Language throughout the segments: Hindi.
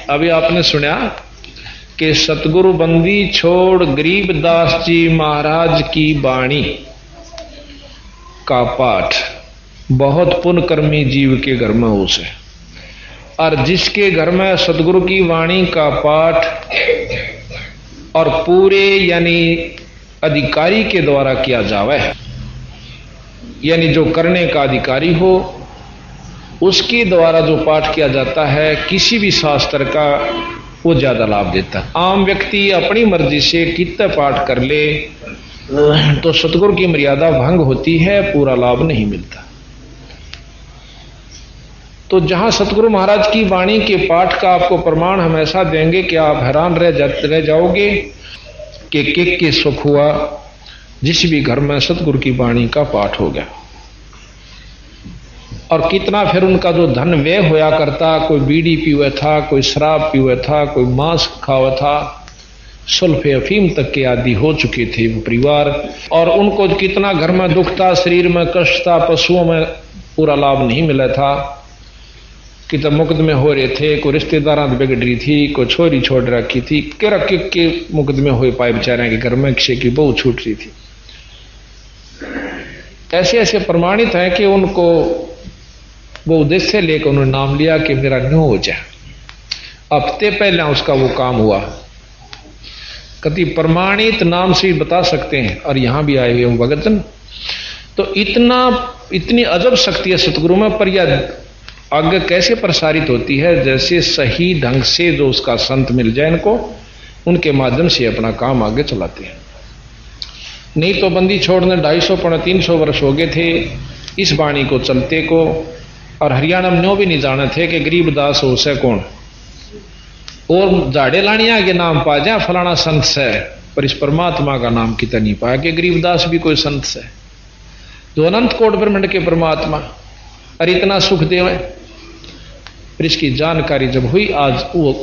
अभी आपने सुना कि सतगुरु बंदी छोड़ गरीबदास जी महाराज की वाणी का पाठ बहुत पुण्यकर्मी जीव के घर में हो से, और जिसके घर में सतगुरु की वाणी का पाठ और पूरे यानी अधिकारी के द्वारा किया जावे, यानी जो करने का अधिकारी हो उसके द्वारा जो पाठ किया जाता है, किसी भी शास्त्र का वो ज्यादा लाभ देता है। आम व्यक्ति अपनी मर्जी से कितना पाठ कर ले तो सतगुरु की मर्यादा भंग होती है, पूरा लाभ नहीं मिलता। तो जहां सतगुरु महाराज की वाणी के पाठ का आपको प्रमाण हम ऐसा देंगे कि आप हैरान रह जाओगे कि के सुख हुआ जिस भी घर में सतगुरु की वाणी का पाठ हो गया। और कितना फिर उनका जो धन व्यय होया करता, कोई बीड़ी पीवे था, कोई शराब पीवे था, कोई मांस खावा था, सुल्फे अफीम तक के आदि हो चुके थे वो परिवार, और उनको कितना घर में दुख था, शरीर में कष्ट था, पशुओं में पूरा लाभ नहीं मिला था, कितना मुकदमे हो रहे थे, कोई रिश्तेदारां बिगड़ रही थी, कोई छोरी छोड़ रखी थी, के मुकदमे हो पाए बेचारे के घर में, किसी की बहू छूट रही थी। ऐसे ऐसे प्रमाणित है कि उनको वो उद्देश्य लेकर उन्होंने नाम लिया कि मेरा न्यू हो जाए। हफ्ते पहले उसका वो काम हुआ, कति प्रमाणित नाम से बता सकते हैं, और यहां भी आए हुए हैं भगतजन। तो इतनी अजब शक्ति है सतगुरु में, पर यह आगे कैसे प्रसारित होती है, जैसे सही ढंग से जो उसका संत मिल जाए इनको, उनके माध्यम से अपना काम आगे चलाते हैं। नहीं तो बंदी छोड़ने 250-300 वर्ष हो गए थे इस वाणी को चलते को, और हरियाणा में न्यों भी नहीं जाने थे कि गरीबदास हो से कौन, और झाड़े लानिया के नाम पा जाए फलाना संत से, पर इस परमात्मा का नाम कितना नहीं पाया कि गरीबदास भी कोई संत से, जो अनंत कोट ब्रह्मांड के परमात्मा और इतना सुख देवे। फिर इसकी जानकारी जब हुई, आज वो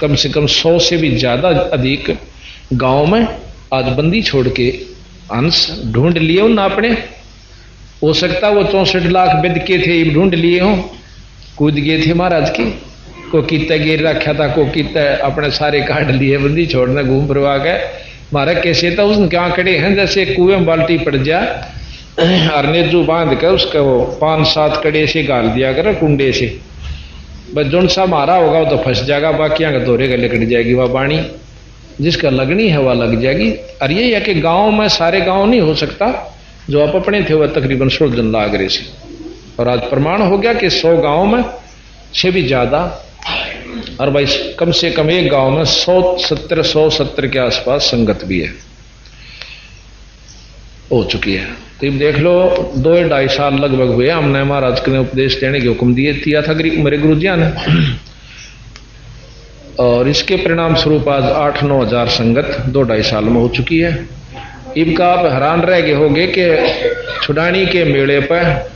कम से कम 100 से भी ज्यादा अधिक गांव में आज बंदी छोड़ के अंश ढूंढ लिए उन अपने, हो सकता वो 64 लाख बिद के थे ढूंढ लिए हो, कूद गए थे महाराज की, को कितना गिर रखा था, को कितना अपने सारे काट लिए बंदी छोड़ने घूम फिरवा गए। महाराज कैसे था उसने क्या खड़े हैं जैसे कुएं में बाल्टी पड़ जाए और नेजू बांध कर उसका वो 5-7 कड़े से गाल दिया कर कुंडे से, बस जोन सा मारा होगा वो तो फंस जाएगा, बाकी का दोहरे गले कट जाएगी वह बाणी, जिसका लगनी है वह लग जाएगी। और ये है कि गांव में सारे गांव नहीं हो सकता, जो आप अपने थे वह तकरीबन 16 जन लाग रहे से, और आज प्रमाण हो गया कि 100 गांव में से भी ज्यादा, और भाई कम से कम एक गांव में 170 के आसपास संगत भी है हो चुकी है। तो अब देख लो 2-2.5 साल लगभग हुए हमने महाराज ने उपदेश देने के हुक्म दिया था मेरे गुरुजिया ने, और इसके परिणाम स्वरूप आज 8-9 हजार संगत 2-2.5 साल में हो चुकी है। इनका आप हैरान रह गए होंगे कि छुड़ानी के मेले पर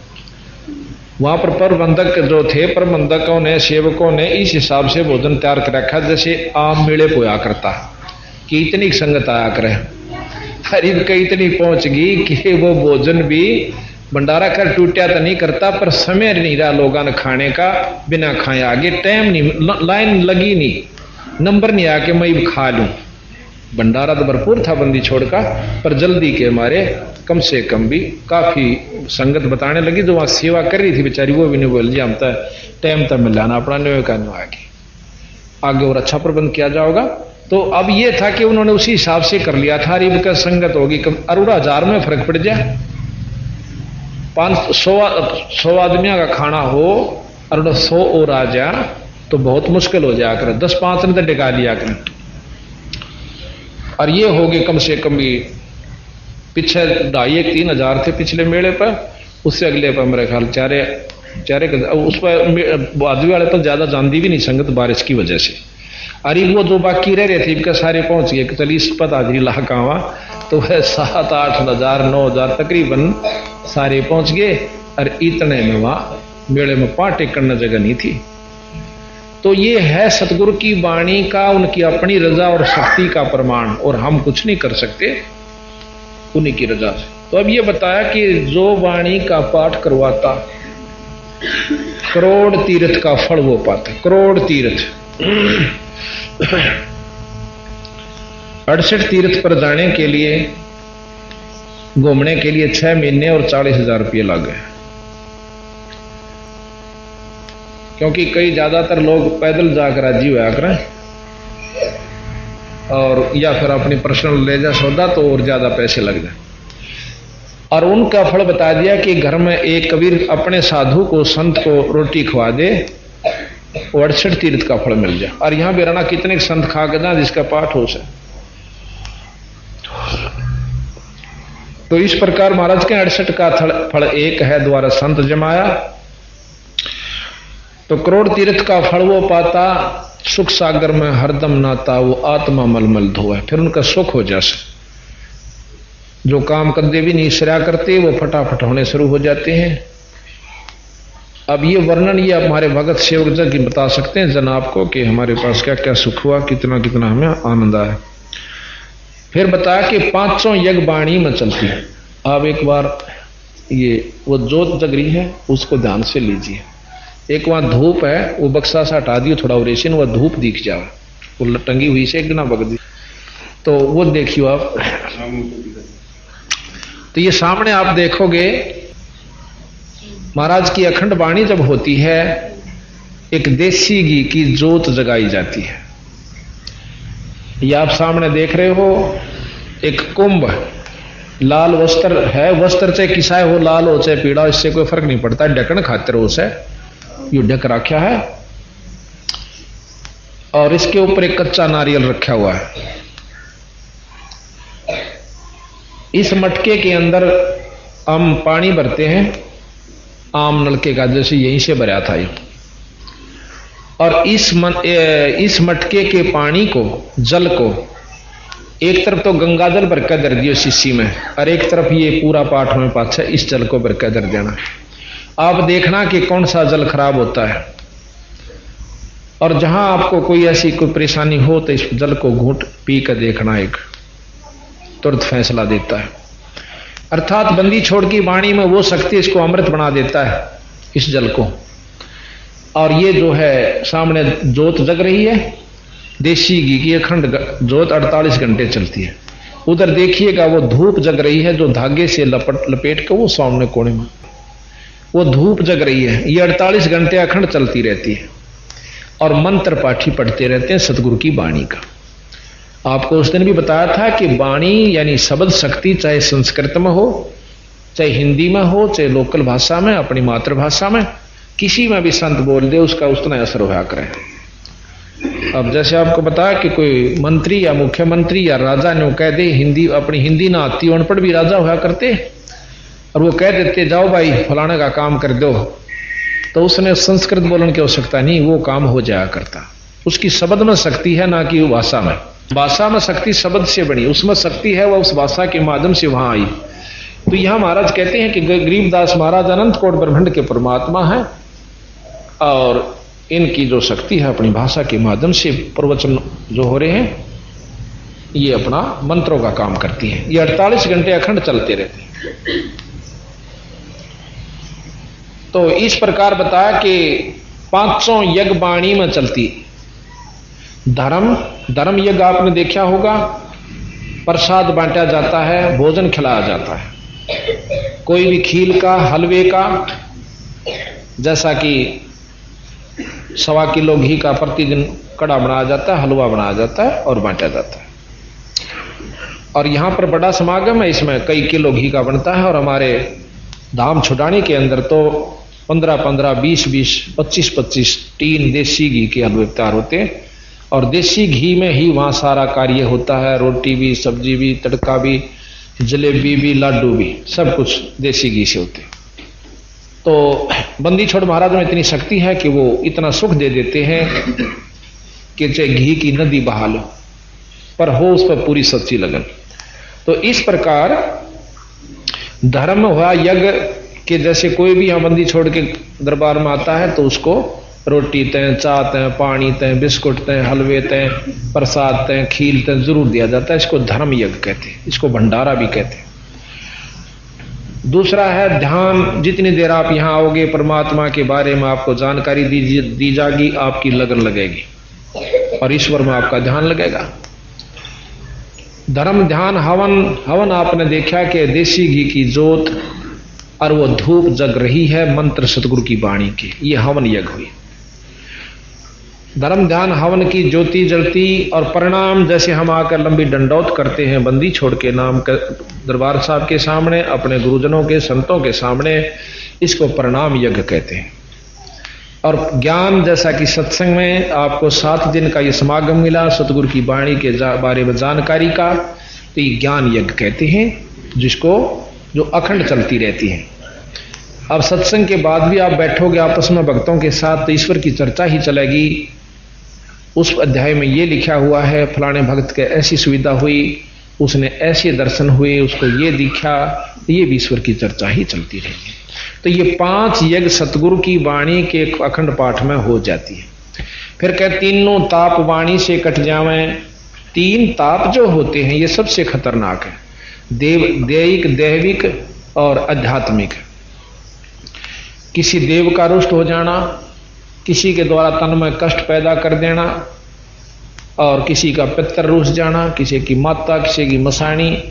वहां पर प्रबंधक जो थे, प्रबंधकों ने, सेवकों ने इस हिसाब से भोजन तैयार कर रखा जैसे आम मेले पोया करता कि इतनी संगत आया करे, करीब कई इतनी पहुंच गई कि वो भोजन भी भंडारा कर टूटा तो नहीं करता, पर समय नहीं रहा लोगों ने खाने का, बिना खाए आगे टाइम नहीं, लाइन लगी नहीं, नंबर नहीं आया कि मैं खा लूं। भंडारा तो भरपूर था बंदी छोड़ का, पर जल्दी के मारे कम से कम भी काफी संगत बताने लगी, जो वहां सेवा कर रही थी बेचारी वो भी नहीं बोल जी हम तो टाइम तक मिलाना अपना न्यू का न्यू आगे और अच्छा प्रबंध किया जाएगा। तो अब ये था कि उन्होंने उसी हिसाब से कर लिया था, रिब का संगत होगी कम, अरुड़ा 1000 में फर्क पड़ जाए, 500 आदमियों का खाना हो और 100 और आ जाए तो बहुत मुश्किल हो जाया कर, 10-5 ने तो डिगा लिया कर। और ये हो गए कम से कम भी पीछे 2,500-3 हजार थे पिछले मेले पर, उससे अगले पर मेरे ख्याल चारे उस पर बाजू वाले तो ज्यादा जानती भी नहीं संगत बारिश की वजह से। अरे वो जो बाकी रह रहे थे इनका सारे पहुंच गए, चलिए इस पता हाजिरी लाख आवा तो वह 7-8 हजार 9 हजार तकरीबन सारे पहुंच गए, और इतने में वहां मेले में पाटे करने जगह नहीं थी। तो ये है सतगुरु की वाणी का, उनकी अपनी रजा और शक्ति का प्रमाण, और हम कुछ नहीं कर सकते उन्हीं की रजा से। तो अब ये बताया कि जो वाणी का पाठ करवाता करोड़ तीर्थ का फल वो पाता, करोड़ तीर्थ। 68 तीर्थ पर जाने के लिए, घूमने के लिए 6 महीने और 40,000 रुपये लग गए, क्योंकि कई ज्यादातर लोग पैदल जाकर राजी हुआ करें और या फिर अपनी पर्सनल ले जा सौदा तो और ज्यादा पैसे लग जाए। और उनका फल बता दिया कि घर में एक कबीर अपने साधु को, संत को रोटी खवा दे, 68 तीर्थ का फल मिल जाए। और यहां बेराना कितने संत खा के जाए जिसका पाठ हो सके। तो इस प्रकार महाराज के 68 का फल एक है, द्वारा संत जमाया। तो करोड़ तीर्थ का फल वो पाता, सुख सागर में हरदम नाता, वो आत्मा मलमल धोए। फिर उनका सुख हो जाए, जो काम करते भी नहीं श्रेया करते वो फटाफट होने शुरू हो जाते हैं। अब ये वर्णन ये हमारे भगत सेवक जन की बता सकते हैं जनाब को कि हमारे पास क्या क्या सुख हुआ, कितना कितना हमें आनंद आया। फिर बताया कि 500 यज्ञ वाणी में चलती है। आप एक बार ये वो जोत जग रही है उसको ध्यान से लीजिए। एक वहां धूप है, वो बक्सा सा हटा दियो थोड़ा रेशन, वह धूप दिख जाए, वो टंगी हुई से एक ना बग दी, तो वो देखियो आप। तो ये सामने आप देखोगे महाराज की अखंड वाणी जब होती है, एक देसी घी की जोत जगाई जाती है। ये आप सामने देख रहे हो, एक कुंभ, लाल वस्त्र है, वस्त्र चाहे किसाए हो, लाल हो चाहे पीड़ा, इससे कोई फर्क नहीं पड़ता, ढकन खातिर हो से ये ढक रखा है। और इसके ऊपर एक कच्चा नारियल रखा हुआ है। इस मटके के अंदर हम पानी भरते हैं, आम नलके का, जैसे यहीं से भरा था ये। और इस मटके के पानी को, जल को, एक तरफ तो गंगा जल भर कर दर दियो शीशी में, और एक तरफ ये पूरा पाठ में पाछा इस जल को भर कर दर देना। आप देखना कि कौन सा जल खराब होता है, और जहां आपको कोई ऐसी कोई परेशानी हो तो इस जल को घूंट पी कर देखना, एक तुरंत फैसला देता है। अर्थात बंदी छोड़ की वाणी में वो शक्ति इसको अमृत बना देता है, इस जल को। और ये जो है सामने जोत जग रही है, देसी घी की अखंड जोत 48 घंटे चलती है। उधर देखिएगा वो धूप जग रही है, जो धागे से लपेट के वो सामने कोने में वो धूप जग रही है। ये 48 घंटे अखंड चलती रहती है, और मंत्र पाठी पढ़ते रहते हैं सतगुरु की वाणी का। आपको उस दिन भी बताया था कि वाणी यानी शब्द शक्ति, चाहे संस्कृत में हो, चाहे हिंदी में हो, चाहे लोकल भाषा में, अपनी मातृभाषा में, किसी में भी संत बोल दे उसका उतना असर होया करे। अब जैसे आपको बताया कि कोई मंत्री या मुख्यमंत्री या राजा ने कह दे, हिंदी अपनी हिंदी ना आती, अनपढ़ भी राजा होया करते, और वो कह देते जाओ भाई फलाने का काम कर दो, तो उसने संस्कृत बोलने की आवश्यकता नहीं, वो काम हो जाया करता। उसकी शब्द में शक्ति है, ना कि भाषा में। भाषा में शक्ति शब्द से बनी, उसमें शक्ति है, वह उस भाषा के माध्यम से वहां आई। तो यहां महाराज कहते हैं कि गरीबदास महाराज अनंत कोट ब्रह्मांड के परमात्मा है, और इनकी जो शक्ति है अपनी भाषा के माध्यम से प्रवचन जो हो रहे हैं, ये अपना मंत्रों का काम करती है। ये 48 घंटे अखंड चलते रहते हैं। तो इस प्रकार बताया कि 500 यज्ञ वाणी में चलती। धर्म यज्ञ आपने देखा होगा, प्रसाद बांटा जाता है, भोजन खिलाया जाता है, कोई भी खील का, हलवे का, जैसा कि 1.25 किलो घी का प्रतिदिन कड़ा बनाया जाता है, हलवा बनाया जाता है और बांटा जाता है। और यहां पर बड़ा समागम है, इसमें कई किलो घी का बनता है। और हमारे धाम छुड़ाने के अंदर तो 15-15, 20-20, 25-25 टीन देसी घी के हलवे तैयार होते हैं, और देसी घी में ही वहां सारा कार्य होता है। रोटी भी, सब्जी भी, तड़का भी, जलेबी भी, लाडू भी, सब कुछ देसी घी से होते हैं। तो बंदी छोड़ महाराज में इतनी शक्ति है कि वो इतना सुख दे देते हैं कि चाहे घी की नदी बहा लो, पर हो उस पर पूरी सच्ची लगन। तो इस प्रकार धर्म हुआ यज्ञ कि जैसे कोई भी यहां बंदी छोड़ के दरबार में आता है तो उसको रोटी तय, चाय तय, पानी तय, बिस्कुट तय, हलवे तय, प्रसाद तय, खीर तय जरूर दिया जाता है। इसको धर्म यज्ञ कहते हैं, इसको भंडारा भी कहते हैं। दूसरा है ध्यान, जितनी देर आप यहां आओगे परमात्मा के बारे में आपको जानकारी दी जाएगी, आपकी लगन लगेगी और ईश्वर में आपका ध्यान लगेगा। धर्म ध्यान हवन आपने देखा कि देसी घी की जोत और वो धूप जग रही है मंत्र सतगुरु की वाणी की, ये हवन यज्ञ हुई। धर्म ध्यान हवन की ज्योति जलती और परिणाम जैसे हम आकर लंबी दंडौत करते हैं बंदी छोड़ के नाम दरबार साहब के सामने, अपने गुरुजनों के संतों के सामने, इसको परिणाम यज्ञ कहते हैं। और ज्ञान जैसा कि सत्संग में आपको 7 दिन का ये समागम मिला सतगुरु की वाणी के बारे में जानकारी का, तो ये ज्ञान यज्ञ कहते हैं, जिसको जो अखंड चलती रहती है। अब सत्संग के बाद भी आप बैठोगे आपस में भक्तों के साथ तो ईश्वर की चर्चा ही चलेगी। उस अध्याय में ये लिखा हुआ है फलाने भक्त के ऐसी सुविधा हुई, उसने ऐसे दर्शन हुए, उसको ये दिखा, ये भी ईश्वर की चर्चा ही चलती रहेगी। तो ये 5 यज्ञ सतगुरु की वाणी के अखंड पाठ में हो जाती है। फिर कह तीनों ताप वाणी से कट जावें। 3 ताप जो होते हैं ये सबसे खतरनाक है, दैहिक, दैविक और आध्यात्मिक। किसी देव का रुष्ट हो जाना, किसी के द्वारा तन में कष्ट पैदा कर देना, और किसी का पितर रूस जाना, किसी की माता, किसी की मसाणी,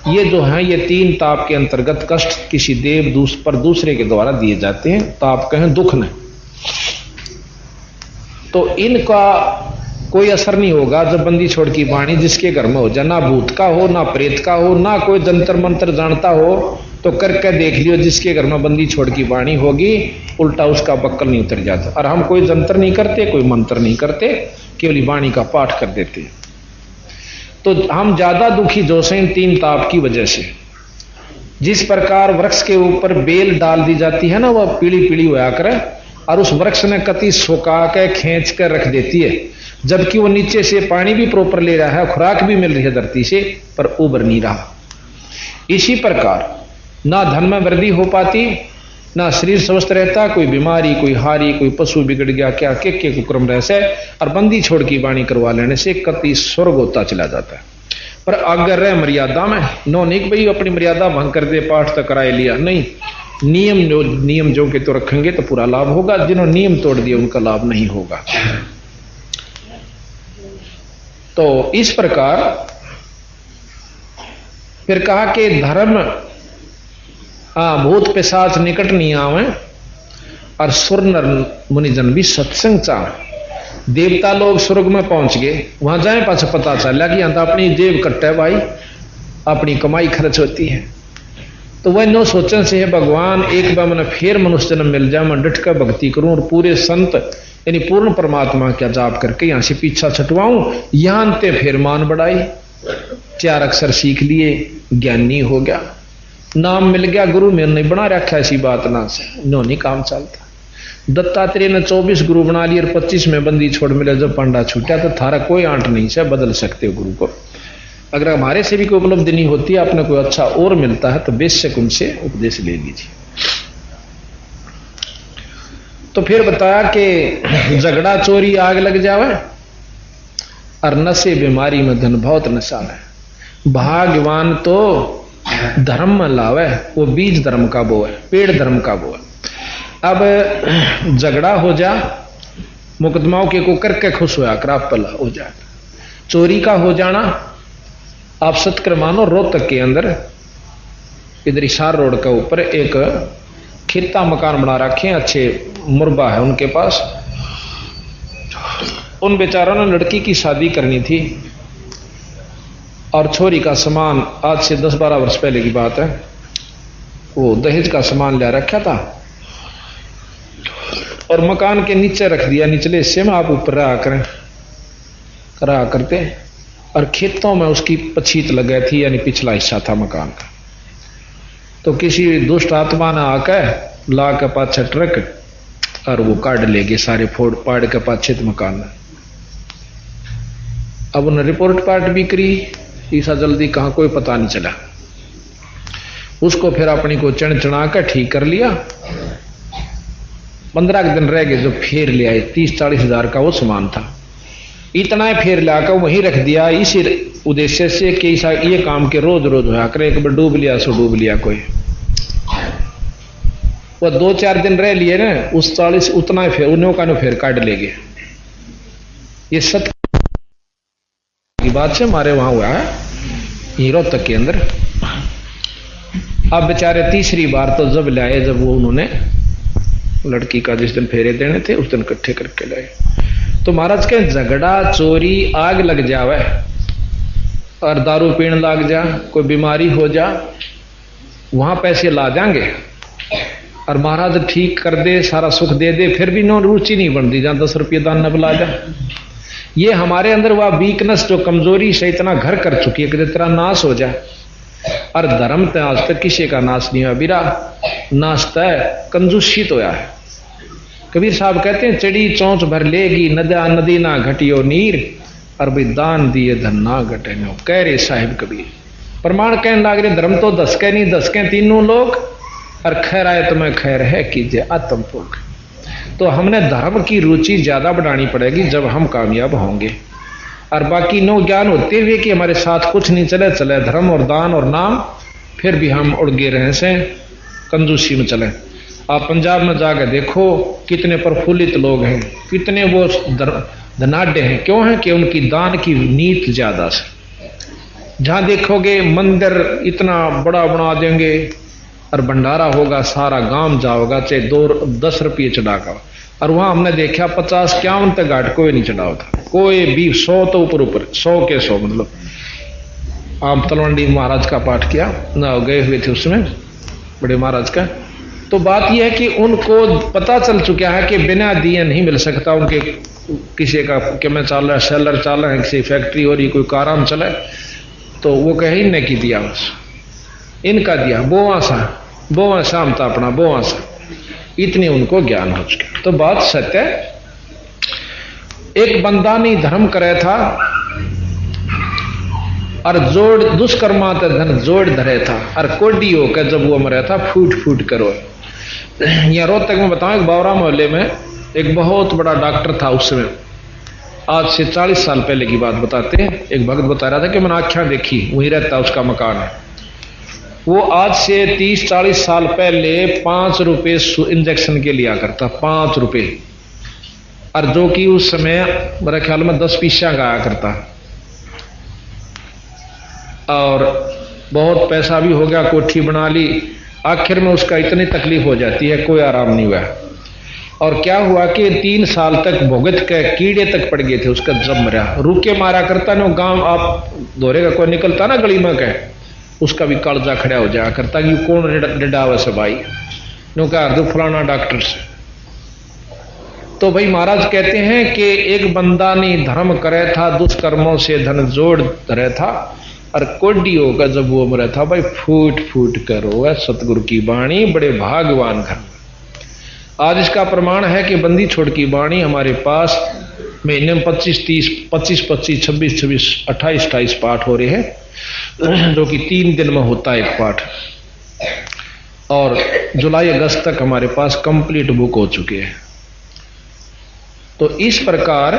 ये जो हैं ये 3 ताप के अंतर्गत कष्ट किसी देव पर दूसरे के द्वारा दिए जाते हैं, ताप कहें दुख न। तो इनका कोई असर नहीं होगा जब बंदी छोड़ की वाणी जिसके घर में हो जाए, ना भूत का हो, ना प्रेत का हो, ना कोई जंतर मंत्र जानता हो, तो करके देख लियो जिसके घर में बंदी छोड़ की वाणी होगी उल्टा उसका बक्कल नहीं उतर जाता। और हम कोई जंतर नहीं करते, कोई मंत्र नहीं करते, केवल वाणी का पाठ कर देते हैं। तो हम ज्यादा दुखी जो से 3 ताप की वजह से। जिस प्रकार वृक्ष के ऊपर बेल डाल दी जाती है ना, वह पीली पीली होया करे और उस वृक्ष ने कति सुखा के खींच कर रख देती है, जबकि वो नीचे से पानी भी प्रॉपर ले रहा है, खुराक भी मिल रही है धरती से, पर उबर नहीं रहा। इसी प्रकार ना धन में वृद्धि हो पाती, ना शरीर स्वस्थ रहता, कोई बीमारी, कोई हारी, कोई पशु बिगड़ गया, क्या के कुक्रम रह से, और बंदी छोड़ की वाणी करवा लेने से कति स्वर्ग होता चला जाता है। पर अगर रहे मर्यादा में, नो नहीं भाई अपनी मर्यादा भंग कर दे, पाठ तो कराए लिया, नहीं, नियम जो के तो रखेंगे तो पूरा लाभ होगा, जिन्होंने नियम तोड़ दिया उनका लाभ नहीं होगा। तो इस प्रकार फिर कहा कि धर्म भूत पिशाच निकट नहीं आवे, और सुर नर मुनिजन भी सत्संग चाह। देवता लोग स्वर्ग में पहुंच गए, वहां जाए पाछा पता चला कि यहां तो अपनी जेब कट्टे भाई, अपनी कमाई खर्च होती है। तो वह नो सोचन से है भगवान एक बार मैंने फिर मनुष्य जन्म मिल जाए, मैं डट कर भक्ति करूं और पूरे संत यानी पूर्ण परमात्मा का जाप करके यहां से पीछा छटवाऊं, यहां ते फिर मान बढ़ाई, 4 अक्षर सीख लिए, ज्ञानी हो गया, नाम मिल गया, गुरु मेरे ने बना रखा ऐसी बात ना से, नो नहीं काम चलता। दत्तात्रेय ने 24 गुरु बना लिए और 25 में बंदी छोड़ मिले, जब पंडा छूटा तो थारा कोई आंट नहीं से बदल सकते हो गुरु को। अगर हमारे से भी कोई उपलब्धि नहीं होती, आपने कोई अच्छा और मिलता है तो बेशक उनसे उपदेश ले लीजिए। तो फिर बताया कि झगड़ा चोरी आग लग जावे और नशे बीमारी में धन बहुत नशा है। भाग्यवान तो धर्म में लावे, वो बीज धर्म का वो है, पेड़ धर्म का वो है। अब झगड़ा हो जा, मुकदमाओं के को करके खुश होया कराप पला हो जा। चोरी का हो जाना, आप सत्कर मानो रोहतक के अंदर इधर हिसार रोड के ऊपर एक खेता मकान बना रखे हैं, अच्छे मुरबा है उनके पास। उन बेचारों ने लड़की की शादी करनी थी और छोरी का सामान, आज से 10-12 वर्ष पहले की बात है, वो दहेज का सामान ले रखा था और मकान के नीचे रख दिया, निचले हिस्से में आप ऊपर रहा करते, और खेतों में उसकी पछीत लग गई थी, यानी पिछला हिस्सा था मकान का। तो किसी दुष्ट आत्मा ने आकर ला के पाछे ट्रक और वो काट ले गए सारे, फोड़ पाड़ के पाछे मकान में। अब उन्हें रिपोर्ट पार्ट भी करी, ईसा जल्दी कहां कोई पता नहीं चला। उसको फिर अपनी को चढ़ा कर ठीक कर लिया। 15 दिन रह गए, जो फेर ले आए 30-40 हजार का वो सामान था, इतना ही फेर लाकर वहीं रख दिया, इसी उद्देश्य से कि ये काम के रोज रोज होया करे, एक बार डूब लिया सो डूब लिया कोई। वो 2-4 दिन रह लिए ना, उस 40 उतना फिर उन्हों का फिर काट ले गए। ये सत्य की बात से हमारे वहां हुआ है हीरो तक के अंदर। अब बेचारे तीसरी बार तो जब लाए, जब वो उन्होंने लड़की का जिस दिन फेरे देने थे उस दिन इकट्ठे करके लाए, तो महाराज के झगड़ा चोरी आग लग जावे और दारू पीने लग जा, कोई बीमारी हो जा, वहां पैसे ला जाएंगे और महाराज ठीक कर दे, सारा सुख दे दे, फिर भी नो रुचि नहीं बनती, जहां 10 रुपये दान न बुला जा। ये हमारे अंदर वह वीकनेस जो कमजोरी से इतना घर कर चुकी है कि तेरा नाश हो जाए। और धर्म तो आज तक किसी का नाश नहीं हुआ, बिरा नाश तय कंजूसी तो है। कबीर साहब कहते हैं चढ़ी चौंच भर लेगी नदा नदी ना घटियो नीर, और भाई दान दिए धन ना घटे नो, कह रहे साहिब कबीर। प्रमाण कहने लग रहे धर्म तो 10 के नहीं 10 के तीनों लोग, और खैर आए तुम्हें खैर है कीजिए आत्म भोग। तो हमने धर्म की रुचि ज्यादा बढ़ानी पड़ेगी जब हम कामयाब होंगे। और बाकी नो ज्ञान होते हुए कि हमारे साथ कुछ नहीं चले धर्म और दान और नाम, फिर भी हम उड़गे रहे से कंजूसी में चले। आप पंजाब में जाकर देखो कितने प्रफुल्लित लोग हैं, कितने वो धनाढ़ हैं। क्यों है कि उनकी दान की नीत ज्यादा से। जहां देखोगे मंदिर इतना बड़ा बना देंगे और भंडारा होगा, सारा गांव जाओगा, चाहे 2-10 रुपये चढ़ागा। और वहां हमने देखा 50-51 तक घाट कोई नहीं चढ़ा था, कोई भी 100 तो ऊपर 100 के 100। मतलब आप तलवंडी महाराज का पाठ किया ना, गए हुए थे उसमें बड़े महाराज का। तो बात यह है कि उनको पता चल चुका है कि बिना दिए नहीं मिल सकता। उनके किसी का कि मैं चल रहा सेलर चल रहा है, किसी फैक्ट्री हो रही, कोई कारम चले, तो वो कहे इनने की दिया, बस इनका दिया, बोवा शाम था अपना बोवा सा, इतनी उनको ज्ञान हो चुका। तो बात सत्य है। एक बंदा नहीं धर्म करे था और जोड़ दुष्कर्मा ते धन जोड़ धरे था, और कोडी होकर जब वो मरा था फूट फूट करो। यहाँ रोहतक में बताऊं, एक बावरा मोहल्ले में एक बहुत बड़ा डॉक्टर था उस समय, आज से 40 साल पहले की बात बताते हैं। एक भक्त बता रहा था कि मैंने आँखें देखी, वहीं रहता उसका मकान है। वो आज से 30-40 साल पहले 5 रुपए इंजेक्शन के लिया करता, 5 रुपए, और जो कि उस समय मेरे ख्याल में 10 पैसा का आया करता। और बहुत पैसा भी हो गया, कोठी बना ली। आखिर में उसका इतनी तकलीफ हो जाती है, कोई आराम नहीं हुआ। और क्या हुआ कि 3 साल तक भुगत के कीड़े तक पड़ गए थे उसका, जब मरा रुके मारा करता ना। गांव आप दोहरे का कोई निकलता ना गली में कह, उसका भी कालजा खड़ा हो जाया करता कि कौन डडावा से भाई, नो कहा तो फलाना डॉक्टर से। तो भाई महाराज कहते हैं कि एक बंदा ने धर्म करे था, दुष्कर्मों से धन जोड़ धरे था, और कोडी होकर जब वो मरा था, भाई फूट फूट कर रोए। सतगुरु की बाणी बड़े भागवान घर। आज इसका प्रमाण है कि बंदी छोड़ की बाणी हमारे पास महीने में 25-30, 25-25, 26-26, 28-28 पाठ हो रहे हैं, जो कि 3 दिन में होता है एक पाठ। और जुलाई अगस्त तक हमारे पास कंप्लीट बुक हो चुके हैं। तो इस प्रकार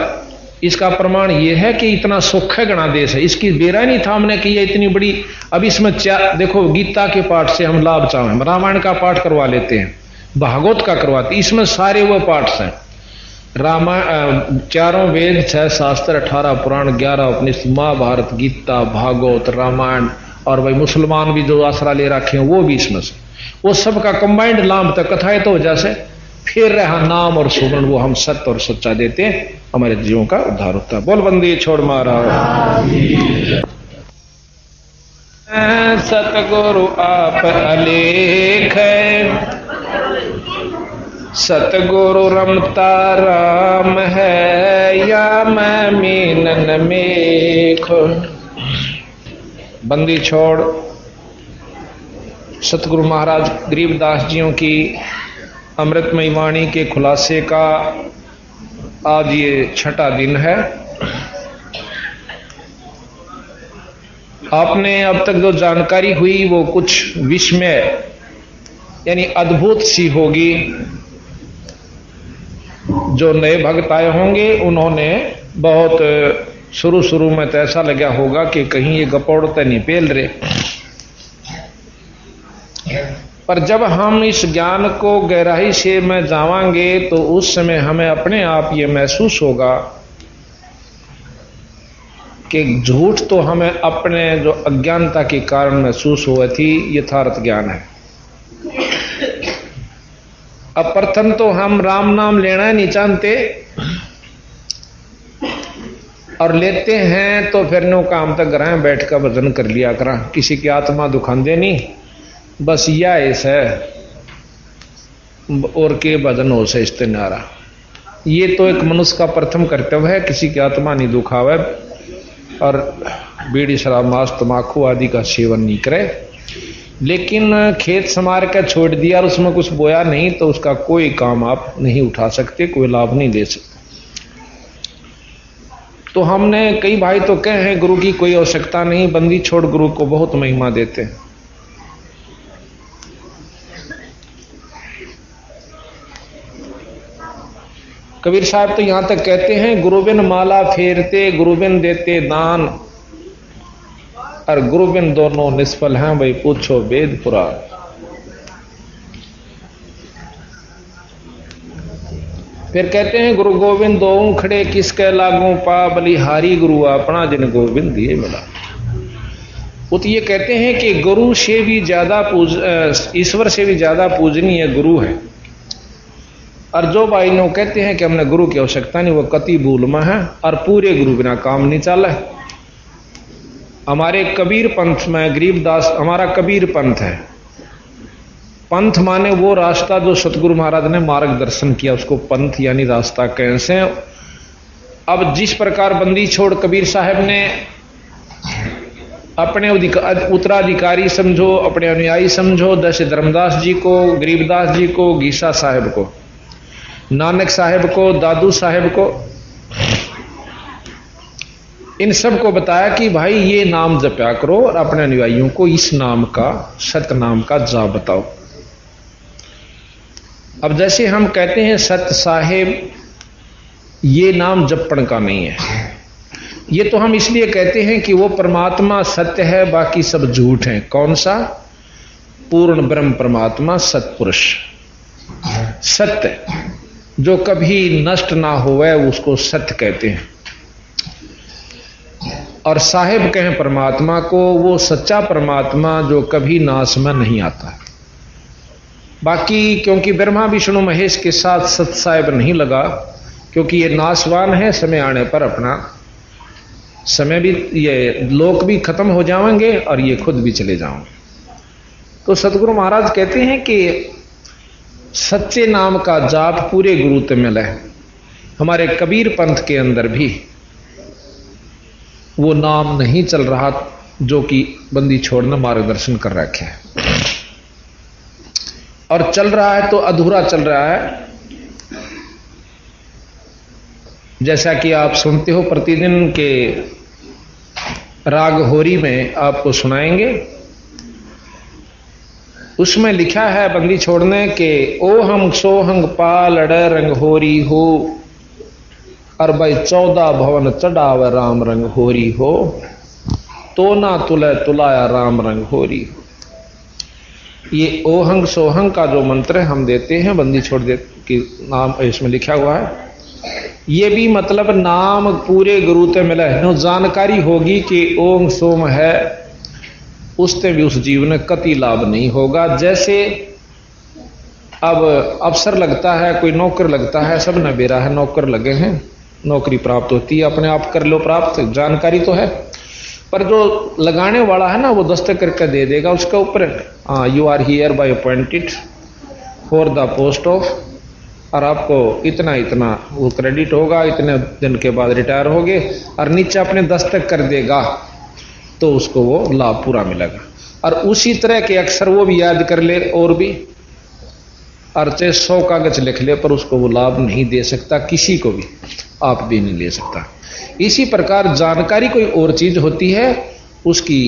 इसका प्रमाण यह है कि इतना सुख गणादेश है। इसकी बेरा नहीं था हमने कि ये इतनी बड़ी। अब इसमें देखो, गीता के पाठ से हम लाभ चाहें, रामायण का पाठ करवा लेते हैं, भागवत का करवाते, इसमें सारे वो पाठ हैं। रामायण 4 वेद, 6 शास्त्र, 18 पुराण, 11 उपनिषद, महाभारत, गीता, भागवत, रामायण, और भाई मुसलमान भी जो आसरा ले रखे हैं वो भी इसमें से, वो सबका कंबाइंड लाभ तक कथाएं। तो जैसे फिर रहा नाम और सुमरण, वो हम सत्य और सच्चा देते हैं, हमारे जीवों का उद्धार होता है। बोल बंदी छोड़ मारा सतगुरु आप अलेख, सतगुरु रमता राम है, या मैं मीनन मेख। बंदी छोड़ सतगुरु महाराज गरीबदास जियों की अमृतमयी वाणी के खुलासे का आज ये 6ठा दिन है। आपने अब तक जो जानकारी हुई वो कुछ विस्मय यानी अद्भुत सी होगी। जो नए भक्त आए होंगे उन्होंने बहुत शुरू में तो ऐसा लगा होगा कि कहीं ये गपौड़ तो नहीं पेल रहे। पर जब हम इस ज्ञान को गहराई से में जावांगे तो उस समय हमें अपने आप ये महसूस होगा कि झूठ तो हमें अपने जो अज्ञानता के कारण महसूस हुआ थी, यथार्थ ज्ञान है। अब प्रथम तो हम राम नाम लेना नहीं चाहते और लेते हैं तो फिर नो काम तक घर बैठ कर भजन कर लिया करा, किसी की आत्मा दुखांदे नहीं, बस यह ऐसा है और के भजन हो से इस्ते नारा। ये तो एक मनुष्य का प्रथम कर्तव्य है, किसी की आत्मा नहीं दुखावे और बीड़ी शराब मांस तमाकू आदि का सेवन नहीं करे। लेकिन खेत संवार कर छोड़ दिया और उसमें कुछ बोया नहीं तो उसका कोई काम आप नहीं उठा सकते, कोई लाभ नहीं ले सकते। तो हमने कई भाई तो कहे हैं गुरु की कोई आवश्यकता नहीं, बंदी छोड़ गुरु को बहुत महिमा देते हैं। कबीर साहब तो यहां तक कहते हैं गुरुबिन माला फेरते गुरुबिन देते दान और गुरुबिन दोनों निष्फल हैं, भाई पूछो वेद पुराण। फिर कहते हैं गुरु गोविंद दो खड़े किसके लागू पा बलिहारी गुरु अपना जिन गोविंद दिए मिला। वो तो ये कहते हैं कि गुरु से भी ज्यादा ईश्वर से भी ज्यादा पूजनीय गुरु है। और जो भाई ने कहते हैं कि हमने गुरु की आवश्यकता नहीं, वो कति भूल में है और पूरे गुरु बिना काम नहीं चला है। हमारे कबीर पंथ में गरीबदास हमारा कबीर पंथ है। पंथ माने वो रास्ता जो सतगुरु महाराज ने मार्गदर्शन किया, उसको पंथ यानी रास्ता कैसे। अब जिस प्रकार बंदी छोड़ कबीर साहब ने अपने उत्तराधिकारी समझो, अपने अनुयायी समझो, जैसे धर्मदास जी को, गरीबदास जी को, गीसा साहब को, नानक साहब को, दादू साहब को, इन सब को बताया कि भाई ये नाम जपया करो और अपने अनुयायियों को इस नाम का, सत्य नाम का जाप बताओ। अब जैसे हम कहते हैं सत्य साहेब, ये नाम जपण का नहीं है। ये तो हम इसलिए कहते हैं कि वो परमात्मा सत्य है, बाकी सब झूठ है। कौन सा? पूर्ण ब्रह्म परमात्मा सत्पुरुष सत्य, जो कभी नष्ट ना होवे उसको सत्य कहते हैं। और साहेब कहें परमात्मा को, वो सच्चा परमात्मा जो कभी नाश में नहीं आता। बाकी क्योंकि ब्रह्मा विष्णु महेश के साथ सत साहेब नहीं लगा, क्योंकि ये नाशवान है, समय आने पर अपना समय भी, ये लोक भी खत्म हो जाएंगे और ये खुद भी चले जाएंगे। तो सतगुरु महाराज कहते हैं कि सच्चे नाम का जाप पूरे गुरु ते मिला है। हमारे कबीर पंथ के अंदर भी वो नाम नहीं चल रहा जो कि बंदी छोड़ना मार्गदर्शन कर रखे है, और चल रहा है तो अधूरा चल रहा है। जैसा कि आप सुनते हो प्रतिदिन के राग होरी में आपको सुनाएंगे, उसमें लिखा है बंदी छोड़ने के ओ हम सोहंग पाल रंग होरी हो, और भाई 14 भवन चढ़ाव राम रंग होरी हो, तो ना तुले तुलाया राम रंग होरी हो। ये ओहंग सोहंग का जो मंत्र हम देते हैं बंदी छोड़ दे कि नाम इसमें लिखा हुआ है, ये भी मतलब नाम पूरे गुरु ते मिला है। नो जानकारी होगी कि ओम सोम है, उससे भी उस जीव ने कति लाभ नहीं होगा। जैसे अब अफसर लगता है, कोई नौकर लगता है, सब न बेरा है, नौकर लगे हैं, नौकरी प्राप्त होती है, अपने आप कर लो प्राप्त, जानकारी तो है, पर जो लगाने वाला है ना वो दस्तखत करके दे देगा उसके ऊपर, you are hereby appointed for the post of, और आपको इतना इतना वो क्रेडिट होगा, इतने दिन के बाद रिटायर होगे, और नीचे अपने दस्तखत कर देगा तो उसको वो लाभ पूरा मिलेगा। और उसी तरह के अक्षर वो भी याद कर ले और भी, और चाहे 100 कागज लिख ले, पर उसको वो लाभ नहीं दे सकता, किसी को भी आप भी नहीं ले सकता। इसी प्रकार जानकारी कोई और चीज होती है, उसकी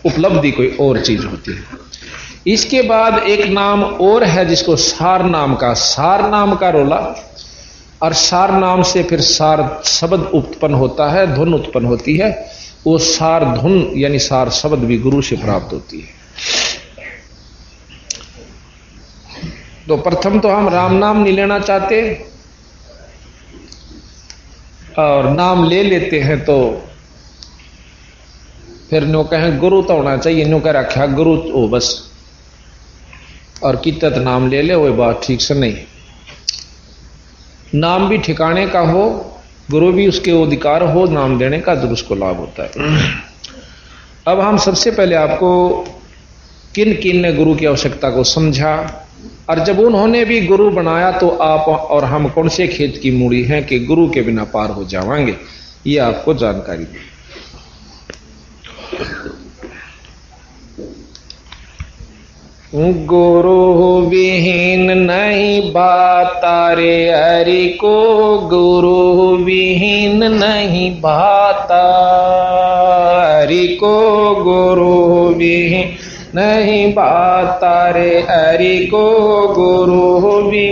उपलब्धि कोई और चीज होती है। इसके बाद एक नाम और है जिसको सार नाम का रोला, और सार नाम से फिर सार शब्द उत्पन्न होता है, धुन उत्पन्न होती है। वो सार धुन यानी सार शब्द भी गुरु से प्राप्त होती है। तो प्रथम तो हम राम नाम नहीं लेना चाहते, और नाम ले लेते हैं तो फिर नो कहें गुरु तो होना चाहिए, नो कह रखा गुरु हो बस, और कितत नाम ले ले, वो बात ठीक से नहीं। नाम भी ठिकाने का हो, गुरु भी उसके अधिकार हो नाम देने का, तो उसको लाभ होता है। अब हम सबसे पहले आपको किन किन ने गुरु की आवश्यकता को समझा, और जब उन्होंने भी गुरु बनाया तो आप और हम कौन से खेत की मूड़ी हैं कि गुरु के बिना पार हो जावांगे, ये आपको जानकारी दी। गुरु विहीन नहीं भाता रे हरि को, गुरु विहीन नहीं भाता हरि को, गुरु विहीन नहीं भाता रे हरि को, गुरु भी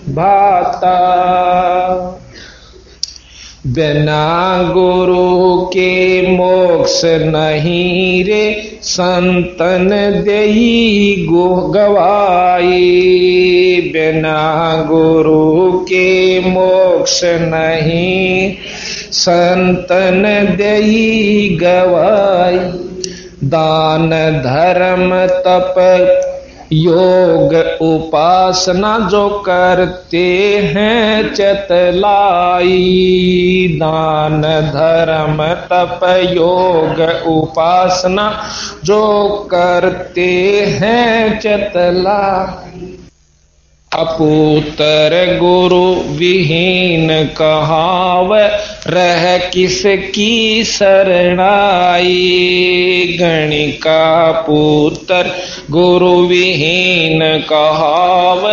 भाता। बिना गुरु के मोक्ष नहीं रे, संतन देई गवाई। बिना गुरु के मोक्ष नहीं, संतन देई गवाई। दान धर्म तप योग उपासना जो करते हैं चतलाई। दान धर्म तप योग उपासना जो करते हैं चतलाई। अपुत्र गुरु विहीन कहाव, रह किसकी शरणाई। गणिका पुत्र गुरु विहीन कहाव,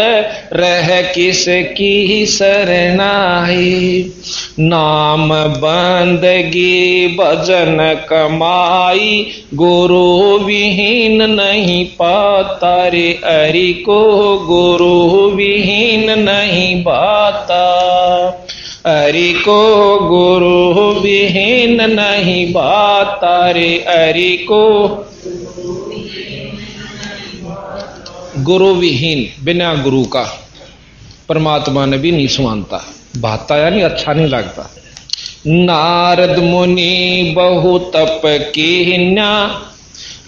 रह किसकी शरणाई। नाम बंदगी भजन कमाई, गुरु विहीन नहीं पाता रे हरि को, गुरु विहीन नहीं पाता हरि को, गुरु विहीन नहीं पाता रे हरि को। गुरु विहीन बिना गुरु का परमात्मा ने भी नहीं सुनता, भाता यानी अच्छा नहीं लगता। नारद मुनि बहु तप कीन्या,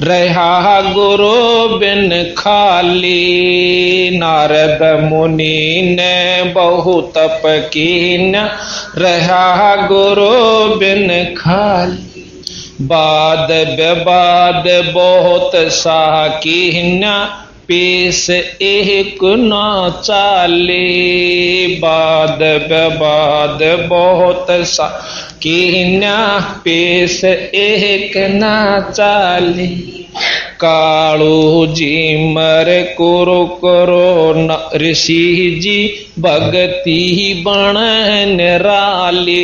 रहा गुरु बिन खाली। नारद मुनि ने बहु तप कीन्या, रहा गुरु बिन खाली। बाद विवाद बहुत सा कीन्या, पेश एक न चाले। बाद विवाद बहुत सा कीन्या, पेश एक न चाले। कालू जी मर कुरु करो न ऋषि जी, भगति बण निराली।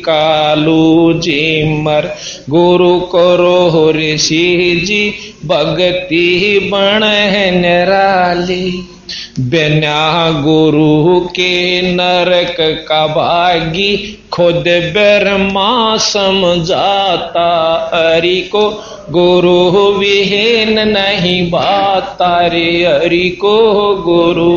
कालू जी मर गुरु करो ऋषि जी, भगति बण निराली। बिना गुरु के नरक का भागी, खुद ब्रह्मा समझाता हरि को, गुरु विहीन नहीं भाता रे हरि को, गुरु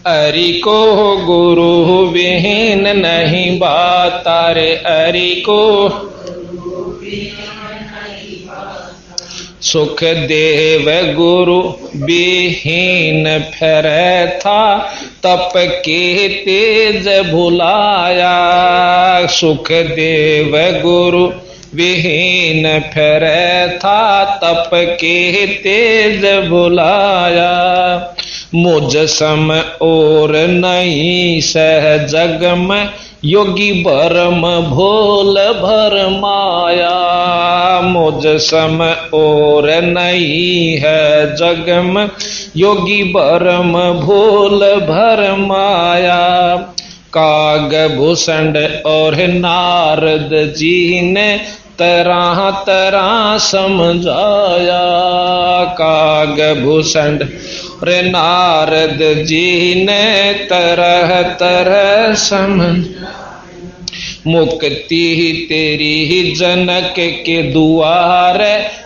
हरि को, गुरु विहीन नहीं भाता रे हरि को। सुख देव गुरु विहीन फिर था, तप के तेज भुलाया। सुख देव गुरु विहीन फिर था, तप के तेज भुलाया। मुझ सम और नहीं सह जग में, योगी भरम भोल भर माया। मुझ सम और नहीं है जग में, योगी भरम भोल भर माया। काग भूषण और नारद जी ने तरह तरह समझाया। काग भूषण और नारद जी ने तरह तरह समझ। मुक्ति तेरी जनक के दुआर,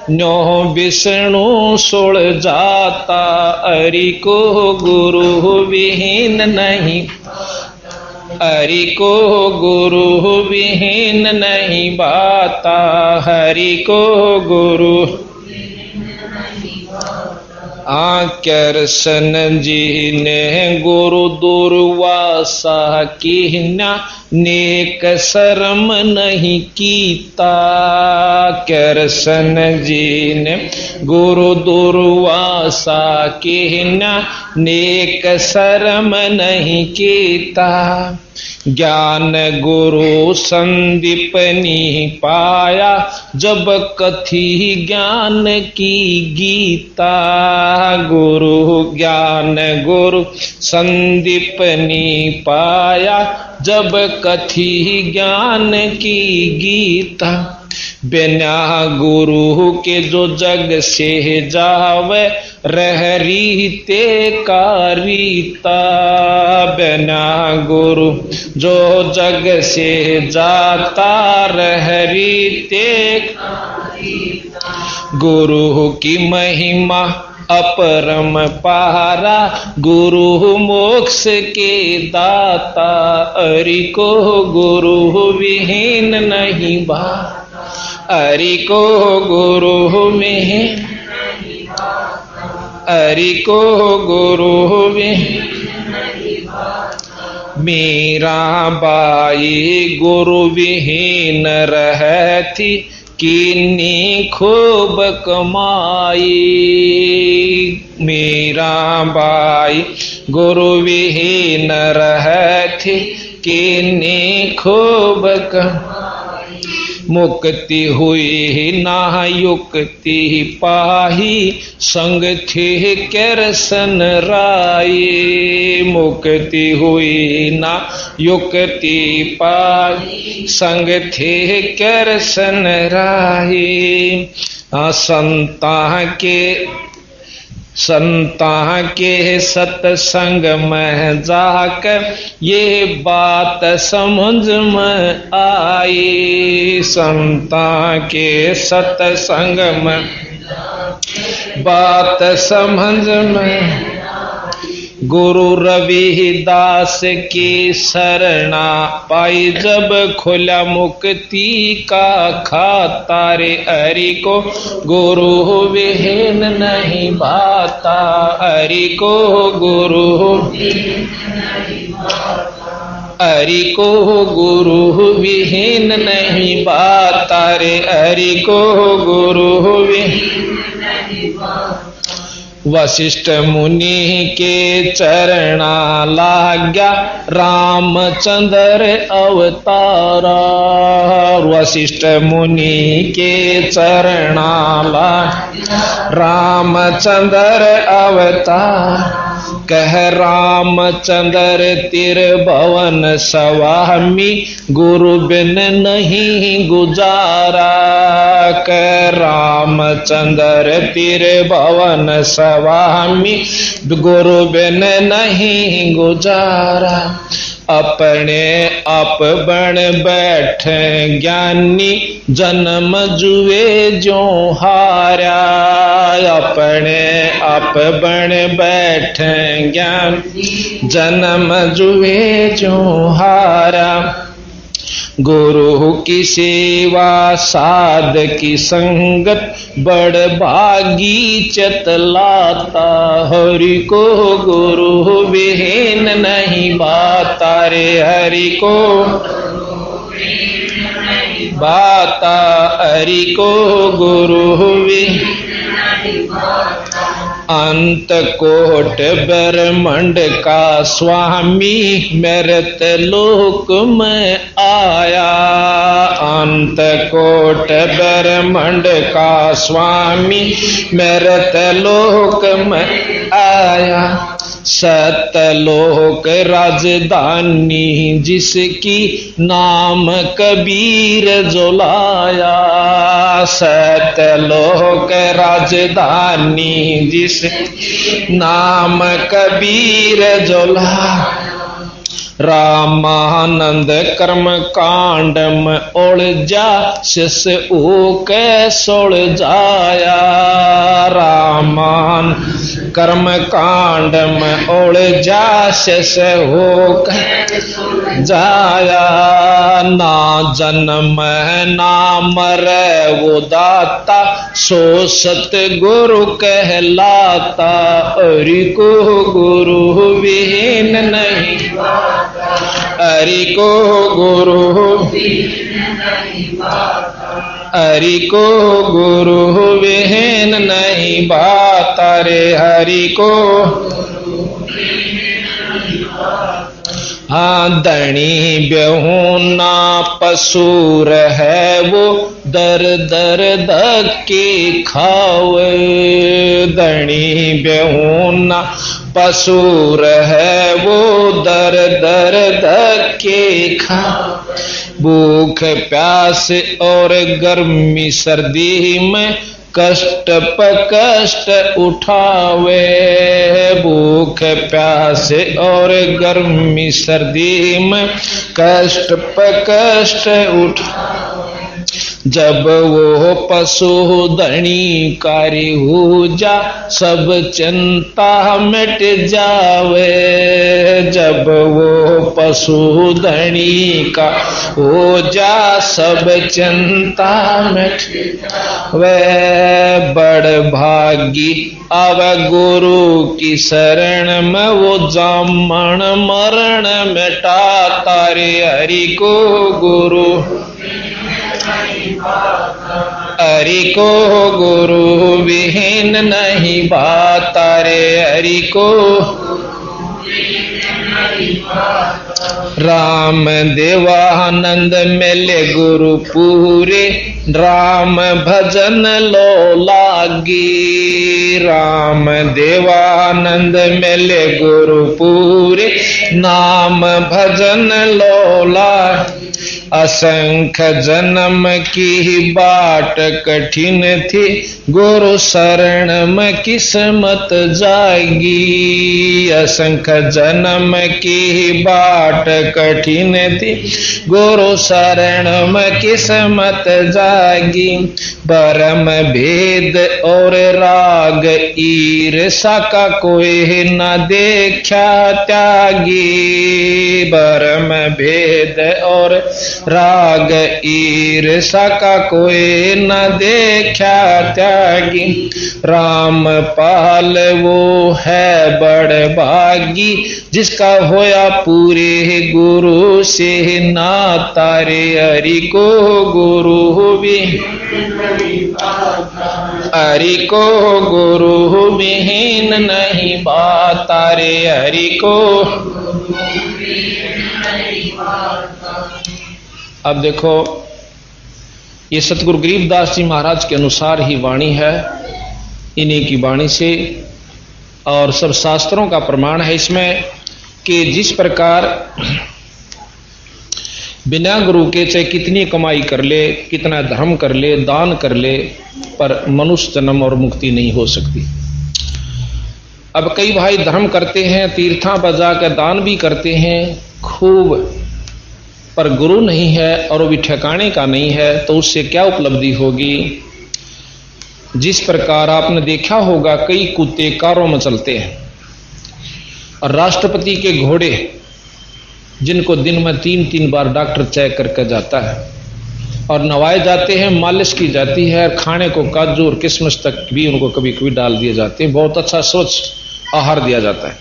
न्यो विष्णु सुल जाता, हरि को गुरु विहीन नहीं, हरि को गुरु विहीन नहीं बाता, हरि को गुरु कृष्ण जी ने गुरु दुर्वासा कीना, नेक शर्म नहीं कीता, कृष्ण जी ने गुरु दुर्वासा कीना, नेक शर्म नहीं कीता, ज्ञान गुरु संदीपनी पाया, जब कथी ज्ञान की गीता, गुरु ज्ञान गुरु संदीपनी पाया, जब कथी ज्ञान की गीता, बिना गुरु के जो जग से जावे, रह रीते का रीता, बिना गुरु जो जग से जाता, रह रीते गुरु की महिमा अपरम पारा, गुरु मोक्ष के दाता, हरि को गुरु विहीन नहीं बा, हरि को गुरु में, हरि को गुरु में, मीरा बाई गुरु विहीन रहती, किन्नी खूब कमाई, मीरा बाई गुरु विहीन रहती, किन्नी खूब कमाई, मुक्ति हुई ना युक्ति पाही, संग थे कृष्ण राई, मुक्ति हुई ना युक्ति पाही, संग थे कृष्ण राई, संता के सत्संग में जाकर ये बात समझ में आई, संता के सत्संग में बात समझ में, गुरु रविदास की शरणा पाई, जब खुला मुक्ति का खाता, रे हरि को गुरु विहीन नहीं भाता, हरि को गुरु, हरि को गुरु विहीन नहीं भाता, रे हरि को गुरु विहीन नहीं भाता, वशिष्ठ मुनि के चरणा लाग्या, रामचंद्र अवतारा, वशिष्ठ मुनि के चरणा लाग्या, रामचंद्र अवतार, कह रामचंद्र त्रिभुवन स्वामी, गुरु बिन नहीं गुजारा, कह रामचंद्र त्रिभुवन स्वामी, गुरु बिन नहीं गुजारा, अपने आप बन बैठे ज्ञानी, जन्म जुए जो हारा, अपने आप बन बैठे ज्ञान, जन्म जुए जो हारा, गुरु की सेवा साध की संगत, बड़ भागी चतलाता, हरि को गुरु विहीन नहीं बाता, रे हरि को बाता, हरि को गुरु विहीन नहीं बाता, अंत कोट ब्रह्मांड का स्वामी, मृत लोक में आया, अंत कोट ब्रह्मांड का स्वामी, मृत लोक में आया, सतलोक राजधानी जिसकी, नाम कबीर जुलाया, सतलोक राजधानी जिस नाम कबीर जुलाया, रामानंद कर्म कांड में उलझा शिष ऊक सोल जाया। रामान कर्म कांड में उलझा शिष ऊक जाया। ना जन्म ना मरे वो दाता सो सतगुरु कहलाता। हरि को गुरु विहीन नहीं, हरि को गुरु, हरि को गुरु विहीन नहीं बाता रे। हरि को हाँ धनी बेहुना पसूर है वो दर दर धक्के खावे। धनी बेहुना पसूर है वो दर दर धक्के खा। भूख प्यास और गर्मी सर्दी में कष्ट प कष्ट उठावे। भूख प्यास और गर्मी सर्दी में कष्ट प कष्ट उठावे। जब वो पशु धनी कार्य हो जा सब चिंता मिट जावे। जब वो पशु धनी का हो जा सब चिंता मिट वे। बड़ भागी अब गुरु की शरण में वो जामन मरण मिटाता रे। हरि को गुरु, हरि को गुरु विहीन नहीं बाता रे। हरि को राम देवानंद मिले गुरु पूरे राम भजन लो लागी। राम देवानंद मिले गुरु पूरे नाम भजन लो लागी। असंख्य जन्म की बाट कठिन थी गुरु शरण में किस्मत जाएगी। असंख्य जन्म की बाट कठिन थी गुरु शरण में किस्मत जाएगी। परम भेद और राग ईर्षा का कोई न देखा त्यागी। परम भेद और राग ईर्षा का कोई न देखा त्यागी। राम पाल वो है बड़ भागी जिसका होया पूरे गुरु से नाता रे। हरि को गुरु भी, हरि को गुरु विहीन नहीं बाता रे। हरि को अब देखो ये सतगुरु गरीबदास जी महाराज के अनुसार ही वाणी है, इन्हीं की वाणी से और सब शास्त्रों का प्रमाण है इसमें कि जिस प्रकार बिना गुरु के चाहे कितनी कमाई कर ले, कितना धर्म कर ले, दान कर ले, पर मनुष्य जन्म और मुक्ति नहीं हो सकती। अब कई भाई धर्म करते हैं, तीर्थां पर जाकर दान भी करते हैं खूब, पर गुरु नहीं है और वो भी ठिकाने का नहीं है, तो उससे क्या उपलब्धि होगी। जिस प्रकार आपने देखा होगा कई कुत्ते कारों में चलते हैं और राष्ट्रपति के घोड़े जिनको दिन में 3-3 बार डॉक्टर चेक करके जाता है और नवाए जाते हैं, मालिश की जाती है, खाने को काजू और किशमिश तक भी उनको कभी कभी डाल दिए जाते हैं, बहुत अच्छा स्वच्छ आहार दिया जाता है।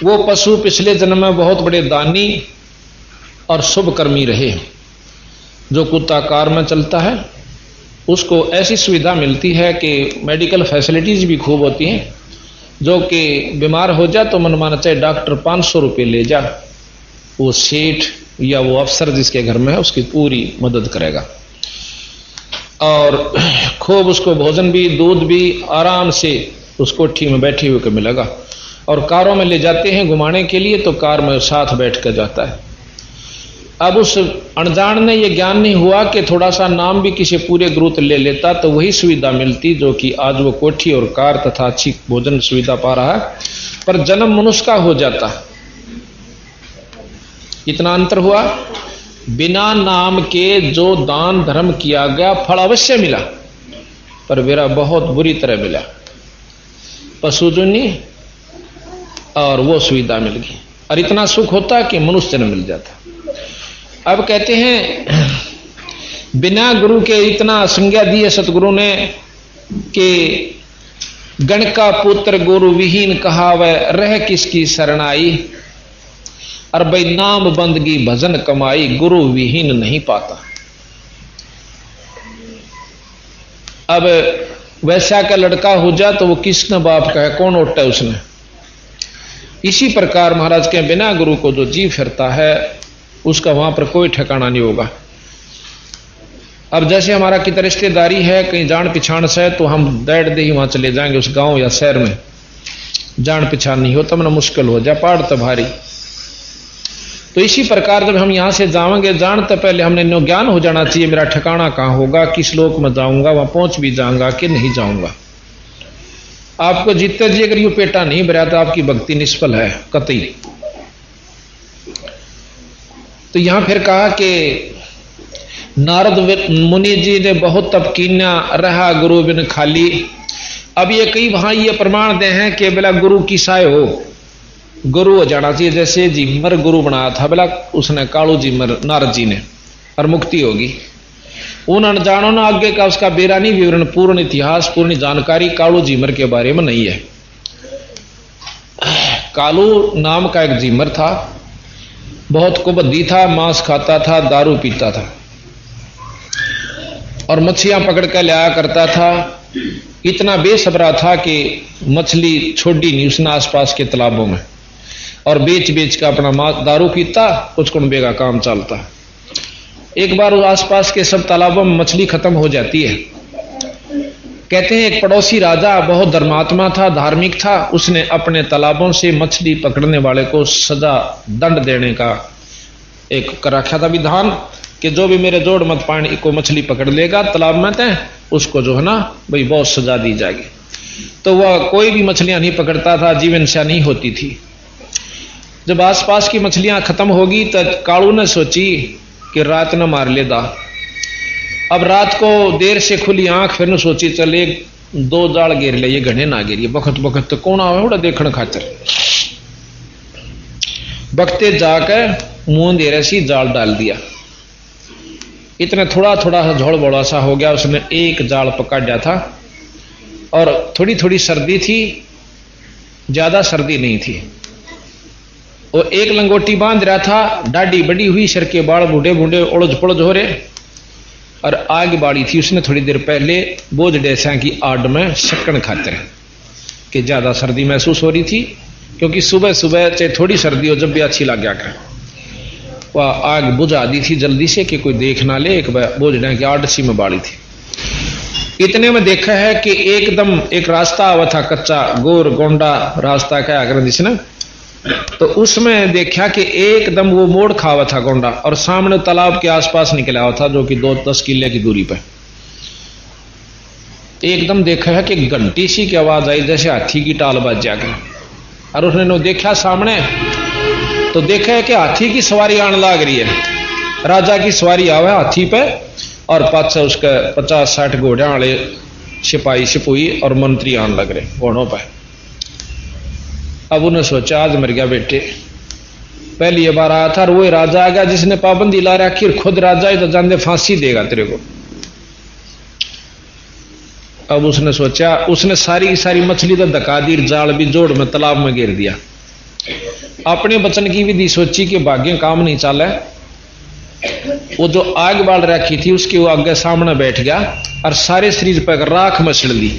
वो पशु पिछले जन्म में बहुत बड़े दानी और शुभ कर्मी रहे। जो कुत्ता कार में चलता है उसको ऐसी सुविधा मिलती है कि मेडिकल फैसिलिटीज भी खूब होती हैं, जो कि बीमार हो जा तो मनमाना चाहे डॉक्टर 500 रुपये ले जा, वो सेठ या वो अफसर जिसके घर में है उसकी पूरी मदद करेगा और खूब उसको भोजन भी दूध भी आराम से उस कोठी में बैठे हुए को मिलेगा। और कारों में ले जाते हैं घुमाने के लिए तो कार में साथ बैठ कर जाता है। अब उस अनजान ने यह ज्ञान नहीं हुआ कि थोड़ा सा नाम भी किसी पूरे गुरुत ले लेता तो वही सुविधा मिलती जो कि आज वो कोठी और कार तथा अच्छी भोजन सुविधा पा रहा है, पर जन्म मनुष्य का हो जाता। इतना अंतर हुआ। बिना नाम के जो दान धर्म किया गया फल अवश्य मिला, पर मेरा बहुत बुरी तरह मिला। पशुजनी और वो सुविधा मिल गई, और इतना सुख होता कि मनुष्य जन्म मिल जाता। अब कहते हैं बिना गुरु के इतना संज्ञा दी है सतगुरु ने कि गण का पुत्र गुरु विहीन कहावै, रह किसकी शरणाई। और भाई नाम बंदगी भजन कमाई, गुरु विहीन नहीं पाता। अब वैसा का लड़का हो जा तो वो किसने बाप का है, कौन उठता है उसने। इसी प्रकार महाराज के बिना गुरु को जो जी फिरता है उसका वहां पर कोई ठिकाना नहीं होगा। अब जैसे हमारा कितना रिश्तेदारी है कहीं जान पहचान से, तो हम दैट दे ही वहां चले जाएंगे उस गांव या शहर में। जान पहचान नहीं हो तब ना मुश्किल हो जाए, पहाड़ तो भारी। तो इसी प्रकार जब हम यहां से जाएंगे जानते पहले हमने नो ज्ञान हो जाना चाहिए, मेरा ठिकाना कहां होगा, किस लोक में जाऊंगा, वहां पहुंच भी जाऊंगा कि नहीं जाऊंगा। आपको जितने जी अगर यू पेटा नहीं भरा तो आपकी भक्ति निष्फल है कतई। तो यहां फिर कहा कि नारद मुनि जी ने बहुत तप कीन्या, रहा गुरु बिन खाली। अब ये कई वहां ये प्रमाण दे हैं कि बेला गुरु की साय हो, गुरु हो जाना चाहिए। जैसे जिमर गुरु बनाया था बेला उसने कालू जिमर नारद जी ने, और मुक्ति होगी। उन अनजानों ने आगे का उसका बेरानी विवरण, पूर्ण इतिहास, पूर्ण जानकारी कालू जिमर के बारे में नहीं है। कालू नाम का एक जिमर था, बहुत कुबद्दी था, मांस खाता था, दारू पीता था और मछलियां पकड़ कर लाया करता था। इतना बेसब्रा था कि मछली छोड़ी नहीं उसने आसपास के तालाबों में, और बेच बेच कर अपना दारू पीता, कुछ कुंबे का काम चलता। एक बार आसपास के सब तालाबों में मछली खत्म हो जाती है। कहते हैं एक पड़ोसी राजा बहुत धर्मात्मा था, धार्मिक था, उसने अपने तालाबों से मछली पकड़ने वाले को सजा दंड देने का एक कर रखा था विधान कि जो भी मेरे जोड़ मत पानी को मछली पकड़ लेगा तालाब में तय, उसको जो है ना भाई बहुत सजा दी जाएगी। तो वह कोई भी मछलियां नहीं पकड़ता था, जीवन से नहीं होती थी। जब आसपास की मछलियां खत्म होगी तो कालू ने सोची कि रात न मार ले दा। अब रात को देर से खुली आंख, फिर सोची चले दो जाल घेर ले, ये घने ना घेरिए, बखत बखत तो कौन आवे उड़ा देखने खातर। बखते जाकर मुंह दे रसी जाल डाल दिया। इतना थोड़ा थोड़ा सा झोल बड़ा सा हो गया, उसने एक जाल पकड़ दिया था, और थोड़ी थोड़ी सर्दी थी, ज्यादा सर्दी नहीं थी। वो एक लंगोटी बांध रहा था, दाढ़ी बड़ी हुई, सर के बाल बूढ़े बूढ़े उड़ज पुड़ज हो रहे, और आग बाड़ी थी उसने थोड़ी देर पहले बोझ डेसा की आड़ में शक्कन खातिर कि ज्यादा सर्दी महसूस हो रही थी, क्योंकि सुबह सुबह चाहे थोड़ी सर्दी हो जब भी अच्छी लग गया कर। वह आग बुझा दी थी जल्दी से कि कोई देख ना ले, एक बोझ डे की आड़ सी में बाड़ी थी। इतने में देखा है कि एकदम एक रास्ता आवा था, कच्चा गोर गोंडा रास्ता क्या कर जिसने, तो उसमें देखा कि एकदम वो मोड़ खावा था गोंडा, और सामने तालाब के आसपास निकला हुआ था जो कि 2-10 किले की दूरी पर। एकदम देखा है कि घंटी सी की आवाज आई जैसे हाथी की टाल बज जाकर, और उसने देखा सामने तो देखा है कि हाथी की सवारी आने लग रही है। राजा की सवारी आवे हाथी पे, और पाछे उसके 50-60 घोड़े वाले सिपाही सिपुई और मंत्री आने लग रहे घोड़ों पर। अब उन्हें सोचा आज मर गया बेटे, पहली ये बार आया था और वही राजा आ गया जिसने पाबंदी ला रखी, खुद राजा ही तो जानते फांसी देगा तेरे को। अब उसने सोचा, उसने सारी की सारी मछली तो धका दी, जाल भी जोड़ में तालाब में गिर दिया। अपने बचन की विधि सोची कि भाग्य काम नहीं चला। वो जो आग बाल रखी थी उसके वो आगे सामने बैठ गया और सारे शरीर पर राख मछल ली।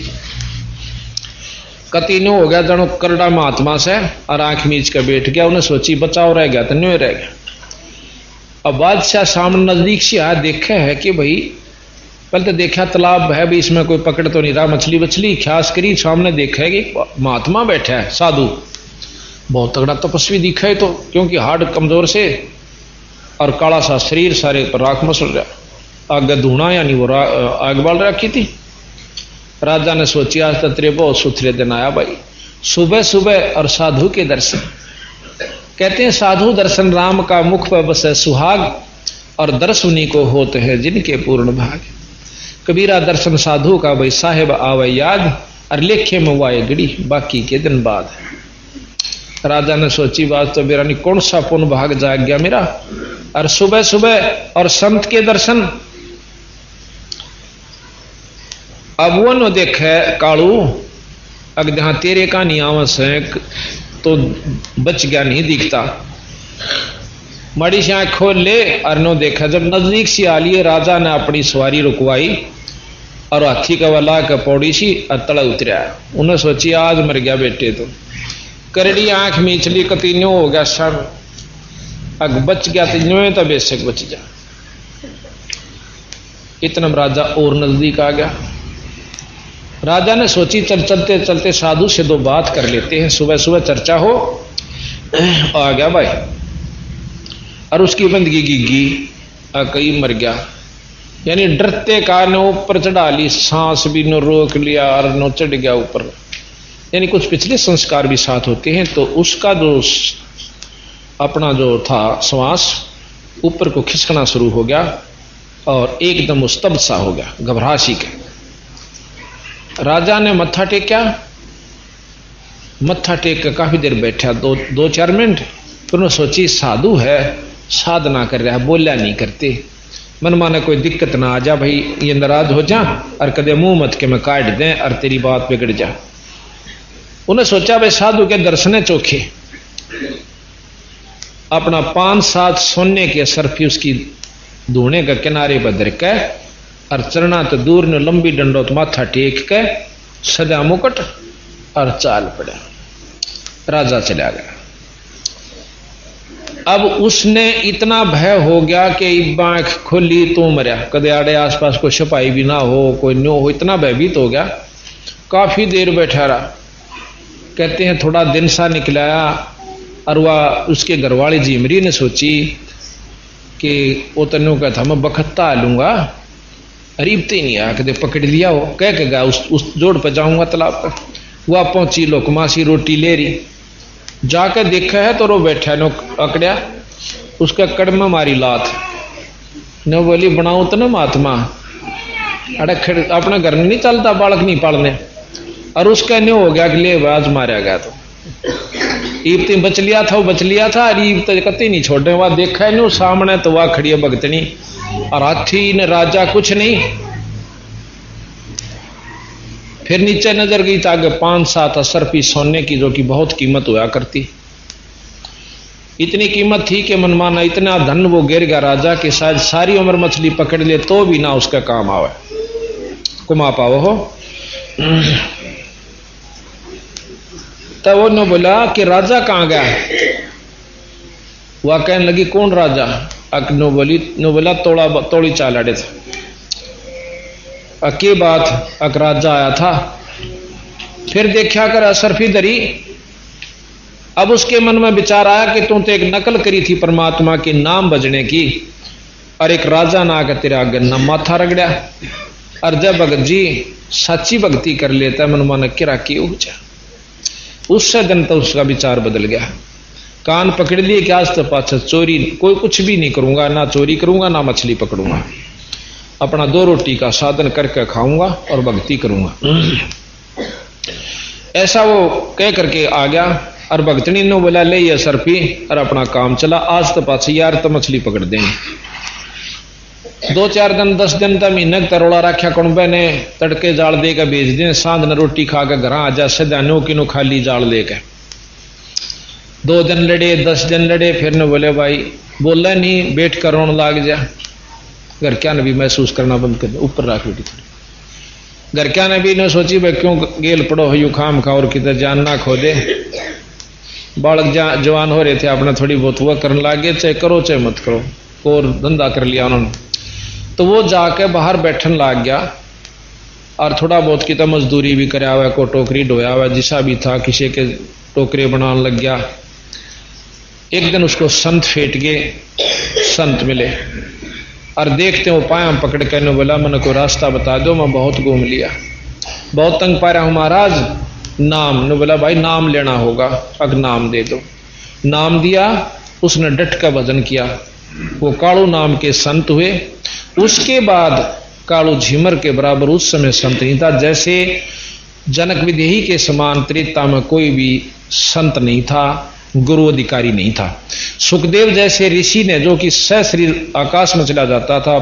कतीनो हो गया जानो करड़ा महात्मा से, और आंख मीच कर बैठ गया। उन्हें सोची बचाव रह गया तो नहीं रह गया। अब बादशाह सामने नजदीक से आया, देखा है कि भाई पहले तो देखा तालाब है भी, इसमें कोई पकड़ तो नहीं रहा मछली बछली, ख्यास करी सामने देखा है कि महात्मा बैठा है, साधु बहुत तगड़ा तपस्वी दिखा है, तो क्योंकि हार्ड कमजोर से और काला सा शरीर, सारे पर राख मसल रहा, आगे धूना यानी वो आग बाल रखी थी। राजा ने सोची आज तो तेरे बहुत सुथरे दिन आया भाई, सुबह सुबह और साधु के दर्शन। कहते हैं साधु दर्शन राम का मुख पर बसे सुहाग, और दर्श उन्हीं को होते हैं जिनके पूर्ण भाग। कबीरा दर्शन साधु का भाई साहेब आवे याद, और लेखे में वाए गड़ी बाकी के दिन बाद। राजा ने सोची बात तो मेरा नहीं, कौन सा पुण्य भाग जाग गया मेरा। और सुबह सुबह और संत के दर्शन। अब वो न देखे कालू, अगर जहां तेरे का नहीं आवस है तो बच गया नहीं दिखता। मड़ी से आंख खोल ले और नो देखा। जब नजदीक से आ लिए राजा ने अपनी सवारी रुकवाई और हाथी का वाला का पौड़ी सी और तड़ा उतरा। उन्हें सोची आज मर गया बेटे तो। करड़ी आंख मीचली कतीन्यो हो गया शर्म, अग बच गया तीनों तो बेशक बच जा। इतना राजा और नजदीक आ गया। राजा ने सोची चल चलते चलते साधु से दो बात कर लेते हैं, सुबह सुबह चर्चा हो। आ गया भाई, और उसकी बंदगी गिगी कई मर गया। यानी डरते कारण ऊपर चढ़ा ली, सांस भी न रोक लिया और न चढ़ गया ऊपर। यानी कुछ पिछले संस्कार भी साथ होते हैं, तो उसका जो अपना जो था श्वास ऊपर को खिसकना शुरू हो गया और एकदम स्तब्ध सा हो गया, घबराहट के। राजा ने मत्था टेका, मत्था टेक कर काफी देर बैठा, दो चार मिनट। फिर उन्होंने सोची साधु है, साधना कर रहा है, बोला नहीं करते, मन माने कोई दिक्कत ना आ जा भाई, ये नाराज हो जा और कदे मुंह मत के मैं काट दें और तेरी बात बिगड़ जा। उन्हें सोचा भाई साधु के दर्शन चोखे। अपना 5-7 सोने के सरफी उसकी धूने के किनारे बदर के और चरना तो दूर ने लंबी डंडोत माथा टेक के सदा मुकुट और चाल पड़ा। राजा चला गया। अब उसने इतना भय हो गया कि आंख खोली तो मरिया, कदे आड़े आसपास कोई सिपाही भी ना हो, कोई न्यो हो, इतना भयभीत हो गया। काफी देर बैठा रहा। कहते हैं थोड़ा दिन सा निकलाया और वह उसके घरवाली जीमरी ने सोची कि वो तनु का था मैं बखत्ता लूंगा, अरीबते ही नहीं आया, कदे पकड़ लिया हो। कह के गया उस जोड़ पर जाऊंगा तालाब पर। वह पहुंची, लोकमासी रोटी ले रही, जाकर देखा है तो रो बैठा नो अकड़िया, उसका कड़म मारी लात न बोली बनाऊ तो न महात्मा अरे अपना घर में नहीं चलता, बालक नहीं पालने। और उसका न्यू हो गया कि ले आज मारा गया। तो ईबती बच लिया था, वो बच लिया था, और ईब तो कति नहीं छोड़ने। वह देखा है न्यू सामने तो वह खड़ी है भगतनी, और हाथी ने राजा कुछ नहीं। फिर नीचे नजर गई तो आगे 5-7 असरफी सोने की, जो कि बहुत कीमत हुआ करती। इतनी कीमत थी कि मनमाना इतना धन वो गिर गया राजा के, शायद सारी उम्र मछली पकड़ ले तो भी ना उसका काम आवे, कुमा पाओ हो। तब वो ने बोला कि राजा कहाँ गया। वह कहने लगी कौन राजा। नो बोला तोड़ी चाल अड़े थे। के बात अक राजा आया था। फिर देखा कर असरफी दरी। अब उसके मन में विचार आया कि तू तो एक नकल करी थी परमात्मा के नाम बजने की, और एक राजा ना आकर तेरा गन्ना माथा रगड़ा। और जब भगत जी सच्ची भक्ति कर लेता मन मन किरा की ऊंचा, उससे दिन तो उसका विचार बदल गया। कान पकड़ लिए कि आज तो पाछा चोरी कोई कुछ भी नहीं करूंगा, ना चोरी करूंगा ना मछली पकड़ूंगा, अपना 2 रोटी का साधन करके खाऊंगा और भक्ति करूंगा। ऐसा वो कह करके आ गया। और भक्तनी ने बोला ले ये सरपी, और अपना काम चला। आज तो पाछी यार तो मछली पकड़ देंगे। 2-4 दिन 10 दिन तक महीने तरोड़ा रखा कुंबे ने, तड़के जाल दे के भेज दें, सांझ न रोटी खा के घर आ जा, सदा नो किनो खाली जाल दे के। 2 दिन लड़े, 10 दिन लड़े, फिर ने बोले भाई बोला नहीं, बैठ कर रोन लाग जा। घर क्या ने भी महसूस करना बंद कर दे, ऊपर रख बेटी थोड़ी। घर क्या ने भी ने सोची भाई क्यों गेल पड़ो हो यू खाम खा और किधर जान ना खो दे। बालक जवान हो रहे थे, अपना थोड़ी बहुत वह करने लागे, चाहे करो चाहे मत करो, और धंधा कर लिया उन्होंने। तो वो जाके बाहर बैठन लग गया, और थोड़ा बहुत की तो मजदूरी भी कराया हुआ, को टोकरी ढोया हुआ, जिसा भी था किसी के टोकरे बनाने लग गया। एक दिन उसको संत फेट गए, संत मिले और देखते वो पाया पकड़ के ने बोला मैंने कोई रास्ता बता दो, मैं बहुत घूम लिया, बहुत तंग पा रहा हूं महाराज, नाम ने बोला भाई नाम लेना होगा, अब नाम दे दो। नाम दिया, उसने डट कर भजन किया, वो कालू नाम के संत हुए। उसके बाद कालू झिमर के बराबर उस समय संत नहीं था। जैसे जनक विदेही के समान त्रेता में कोई भी संत नहीं था, गुरु अधिकारी नहीं था। सुखदेव जैसे ऋषि ने, जो कि सशरीर आकाश में चला जाता था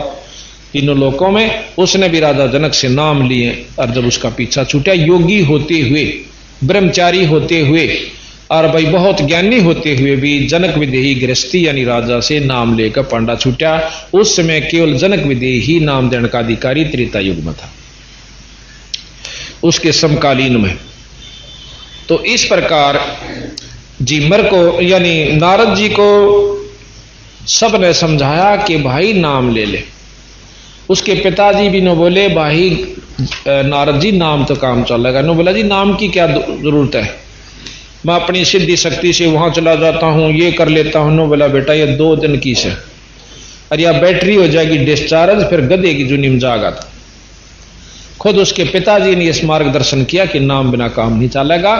तीनों लोकों में, उसने भी राजा जनक से नाम लिए और जब उसका पीछा छूटा, योगी होते हुए, ब्रह्मचारी होते हुए और भाई बहुत ज्ञानी होते हुए भी जनक विदेही गृहस्थी यानी राजा से नाम लेकर पांडा छूटा। उस समय केवल जनक विदेही नाम देने का अधिकारी त्रेता युग में था, उसके समकालीन में। तो इस प्रकार झिमर को यानी नारद जी को सब ने समझाया कि भाई नाम ले ले। उसके पिताजी भी न बोले भाई नारद जी नाम तो काम चलेगा। न बोला जी नाम की क्या जरूरत है, मैं अपनी सिद्धि शक्ति से वहां चला जाता हूं, ये कर लेता हूं। न बोला बेटा ये 2 दिन की से, और या बैटरी हो जाएगी डिस्चार्ज, फिर गधे की जुनी में जागा था। खुद उसके पिताजी ने इस मार्गदर्शन किया कि नाम बिना काम नहीं चलेगा।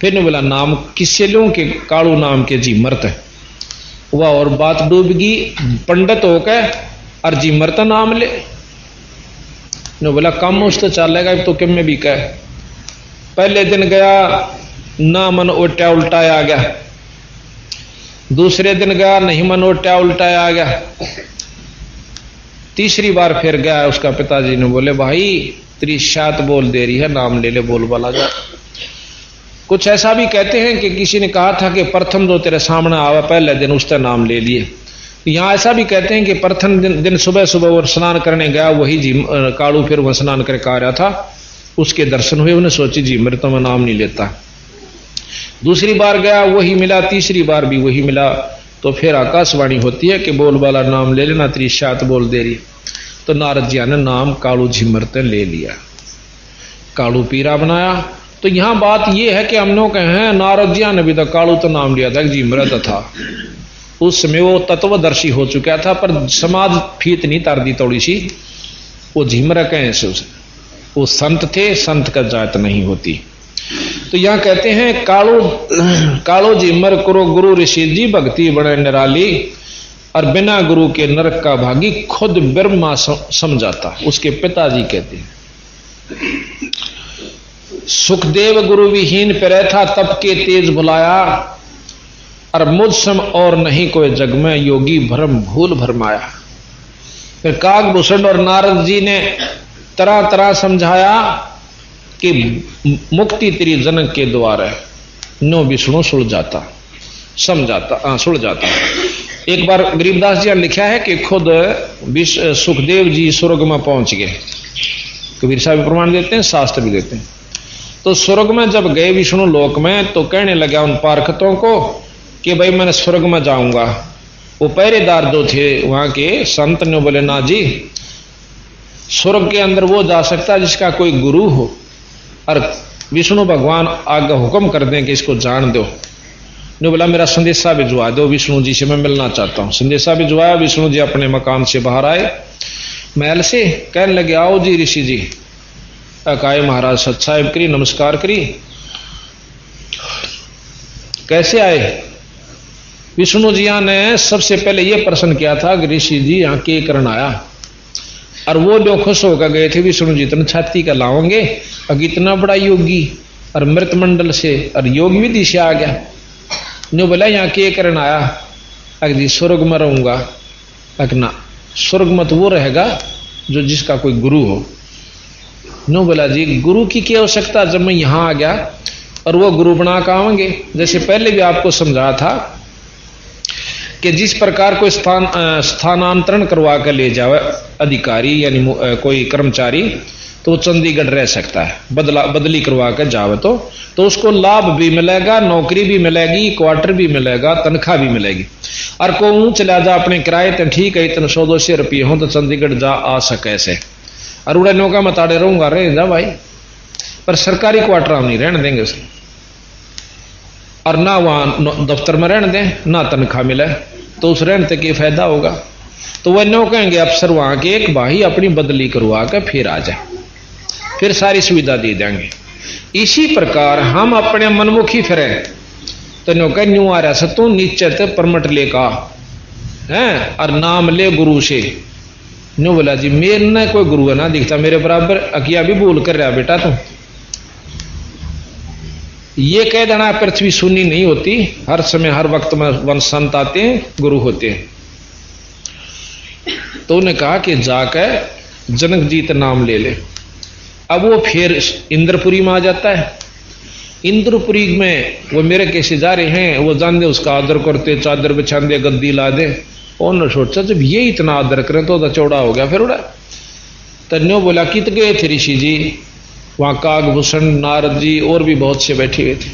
फिर न बोला नाम किससे लूं कि कालू नाम के झिमर है। वह और बात डूब गई, पंडित होकर और झिमर तो नाम ले। न बोला कम उस तो चलेगा तो किम में भी कह। पहले दिन गया ना मन उल्टा उल्टा आ गया, दूसरे दिन गया नहीं मन उल्टा उल्टा आ गया, तीसरी बार फिर गया। उसका पिताजी ने बोले भाई तेरी शात बोल दे रही है, नाम ले ले, बोल बाला जा। कुछ ऐसा भी कहते हैं कि किसी ने कहा था कि प्रथम जो तेरे सामने आवा पहले दिन उसका नाम ले लिए। यहां ऐसा भी कहते हैं कि प्रथम दिन सुबह सुबह वो स्नान करने गया, वही कालू फिर वह स्नान करके आ रहा था, उसके दर्शन हुए, उन्हें सोची झिमर तो मैं नाम नहीं लेता। दूसरी बार गया वही मिला, तीसरी बार भी वही मिला। तो फिर आकाशवाणी होती है कि बोल वाला नाम ले लेना, तेरी शात बोल दे रही। तो नारद जी ने नाम कालू झिमर ते ले लिया, कालू पीरा बनाया। तो यहां बात यह है कि हम लोग कहें नारद जी ने भी तो कालू तो नाम लिया था, झिमर था। उस समय वो तत्वदर्शी हो चुका था, पर समाज फीत नहीं तार दी थोड़ी सी। वो झिमर कहें से वो संत थे, संत का जात नहीं होती। तो यहां कहते हैं कालो झिमर करो गुरु ऋषि जी, भक्ति बड़े निराली, और बिना गुरु के नरक का भागी, खुद ब्रह्मा समझाता। उसके पिताजी कहते हैं सुखदेव गुरु विहीन पे था, तप के तेज बुलाया, और मुझ सम और नहीं कोई जग में, योगी भरम भूल भरमाया। फिर काकभूषण और नारद जी ने तरह तरह समझाया कि मुक्ति तेरी जनक के द्वार है। नो विष्णु सुल जाता, समझाता, सुल जाता। एक बार गरीबदास जी ने लिखा है कि खुद सुखदेव जी स्वर्ग में पहुंच गए। कबीर साहब भी प्रमाण देते हैं, शास्त्र भी देते हैं। तो स्वर्ग में जब गए विष्णु लोक में, तो कहने लगा उन पारखतों को कि भाई मैं स्वर्ग में जाऊंगा। वो पहरेदार जो थे वहां के संत ने बोले ना जी, स्वर्ग के अंदर वो जा सकता है जिसका कोई गुरु हो, और विष्णु भगवान आगे हुक्म कर दें कि इसको जान दो। ने बोला मेरा संदेशा भिजवा दो, विष्णु जी से मैं मिलना चाहता हूं। संदेशा भिजवाया, विष्णु जी अपने मकान से बाहर आए महल से, कहने लगे आओ जी ऋषि जी। अकाय महाराज सत साहिब करी, नमस्कार करी। कैसे आए? विष्णु जी ने सबसे पहले यह प्रश्न किया था कि ऋषि जी यहाँ के करन आया, और वो जो खुश होकर गए थे विष्णु जी इतना छाती का लाओगे, अब इतना बड़ा योगी और मृत मंडल से और योग विधि से आ गया। जो बोला यहाँ के करन आया? अगर जी स्वर्ग में रहूंगा। अकना स्वर्ग में तो वो रहेगा जो जिसका कोई गुरु हो। नो बोला जी गुरु की क्या आवश्यकता, जब मैं यहां आ गया और वो गुरु बना के आवेंगे। जैसे पहले भी आपको समझाया था कि जिस प्रकार कोई स्थानांतरण करवा कर ले जावे अधिकारी यानी कोई कर्मचारी, तो वो चंडीगढ़ रह सकता है, बदली करवा कर जावे तो उसको लाभ भी मिलेगा, नौकरी भी मिलेगी, क्वार्टर भी मिलेगा, तनख्वाह भी मिलेगी। और को चला जा अपने किराए तो ठीक है, इतने 100-200 रुपये हो तो चंडीगढ़ जा आ सके ऐसे। और उड़ा नौका मताड़े रहूंगा, रह जा भाई, पर सरकारी क्वार्टर हम नहीं रहने देंगे उसे, और ना वहां दफ्तर में रहने दें, ना तनख्वाह मिले, तो उस रहने तक ये फायदा होगा। तो वह नो कहेंगे अफसर वहां के एक भाई अपनी बदली करवा कर फिर आ जाए, फिर सारी सुविधा दे देंगे। इसी प्रकार हम अपने मनमुखी फिरे तेनो कह न्यू आ रहा सतू नीचे ते परमट ले का हैं और नाम ले गुरु से। न्यू बोला जी मेरे न कोई गुरु है ना दिखता मेरे बराबर, अकिया भी भूल कर रहा बेटा तू। ये कह देना पृथ्वी सुनी नहीं होती, हर समय हर वक्त में वंश संत आते हैं, गुरु होते हैं। तो उन्हें कहा कि जाकर जनक जी का नाम ले ले। अब वो फिर इंद्रपुरी में आ जाता है। इंद्रपुरी में वो मेरे कैसे जा रहे हैं, वो जान दे उसका आदर करते, चादर बिछा दे, गद्दी ला दे। उन्होंने सोचा जब ये इतना आदर करें तो चौड़ा हो गया फिर उड़ा। तन्यो बोला कित गए थे ऋषि जी, वहां कागभूषण नारद जी और भी बहुत से बैठे हुए थे।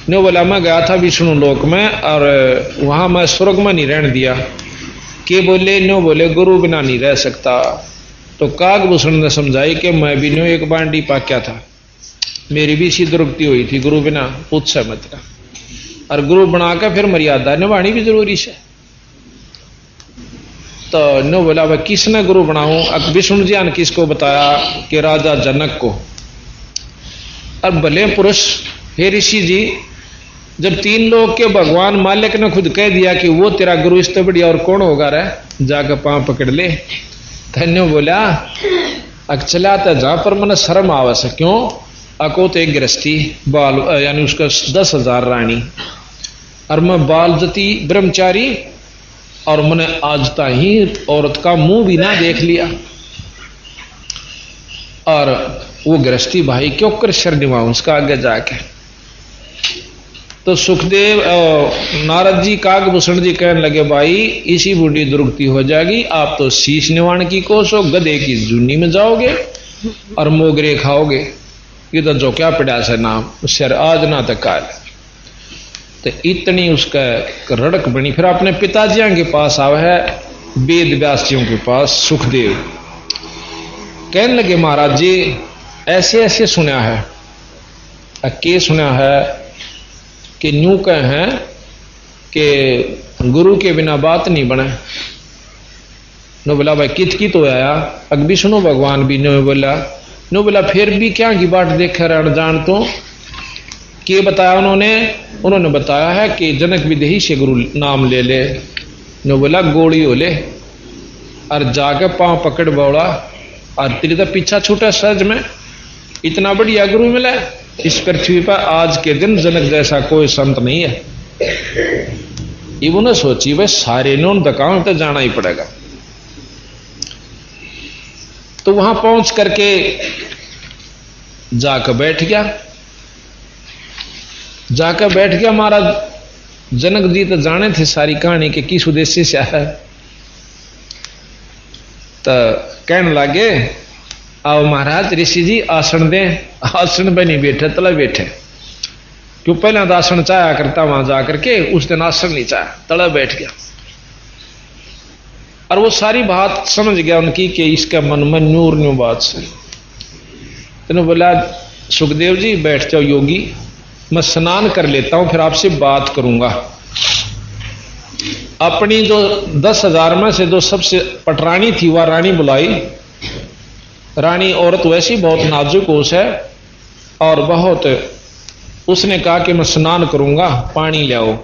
न्यो बोला मैं गया था विष्णु लोक में और वहां मैं स्वर्ग में नहीं रहने दिया। के बोले, न्यो बोले गुरु बिना नहीं रह सकता। तो कागभूषण ने समझाई कि मैं भी न्यो एक बांडी पाक्या था, मेरी भी इसी दुर्गति हुई थी, गुरु बिना पूछ मत का, और गुरु बनाकर फिर मर्यादा निभानी भी जरूरी है। तो नो बोला भाई किसने गुरु बनाऊं? विष्णु जी ने किसको बताया कि राजा जनक को। और भले पुरुष हे ऋषि जी, जब तीन लोग के भगवान मालिक ने खुद कह दिया कि वो तेरा गुरु, इससे बढ़िया और कौन होगा रे, जाकर पांव पकड़ ले। धन्यो बोला चला तो जहां पर मैंने शर्म आवस है, क्यों अको तो एक गृहस्थी बाल यानी उसका 10,000 रानी, और मैं बाल जती ब्रह्मचारी, और मैंने आज तक ही औरत का मुंह भी ना देख लिया। और वो गृहस्थी भाई क्यों कर शर निभाऊं उसका आगे जाके। तो सुखदेव नारद जी कागभूषण जी कहने लगे भाई इसी बूढ़ी दुर्गति हो जाएगी, आप तो शीश निवाण की कोसो, गधे की जूनी में जाओगे और मोगरे खाओगे। ये तो जो क्या पड़ा से नाम शर आज ना तक काल। तो इतनी उसका रड़क बनी। फिर अपने पिताजी के पास आवे है, वेद व्यासियों के पास सुखदेव कहने लगे महाराज जी ऐसे ऐसे सुना है, के सुना है कि न्यू कह हैं कि गुरु के बिना बात नहीं बने। नो बोला भाई कित की तो आया, अग भी सुनो भगवान भी नो बोला फिर भी क्या की बात देख रहे जान तो के बताया उन्होंने बताया है कि जनक विदेही से गुरु नाम ले ले। नो बोला गोली हो ले, और जाके पांव पकड़ बोला, और तेरे तो पीछा छूटा सहज में, इतना बढ़िया गुरु मिला इस पृथ्वी पर आज के दिन जनक जैसा कोई संत नहीं है। इन्होंने सोची भाई सारे ने उन दुकान तो जाना ही पड़ेगा। तो वहां पहुंच करके जाकर बैठ गया महाराज। जनक जी तो जाने थे सारी कहानी के किस उद्देश्य से आया। तो कहने लगे आओ महाराज ऋषि जी आसन दें। आसन पे नहीं बैठे, तले बैठे, क्यों पहले तो आसन चाया करता वहां जाकर के, उस दिन आसन नहीं चाया, तले बैठ गया। और वो सारी बात समझ गया उनकी कि इसके मन में न्यूर न्यू बात से। तो बोला सुखदेव जी बैठ जाओ योगी, मैं स्नान कर लेता हूं फिर आपसे बात करूंगा। अपनी जो 10,000 में से जो सबसे पटरानी थी वह रानी बुलाई। रानी औरत वैसी बहुत नाजुक होश है और बहुत, उसने कहा कि मैं स्नान करूंगा, पानी ले आओ।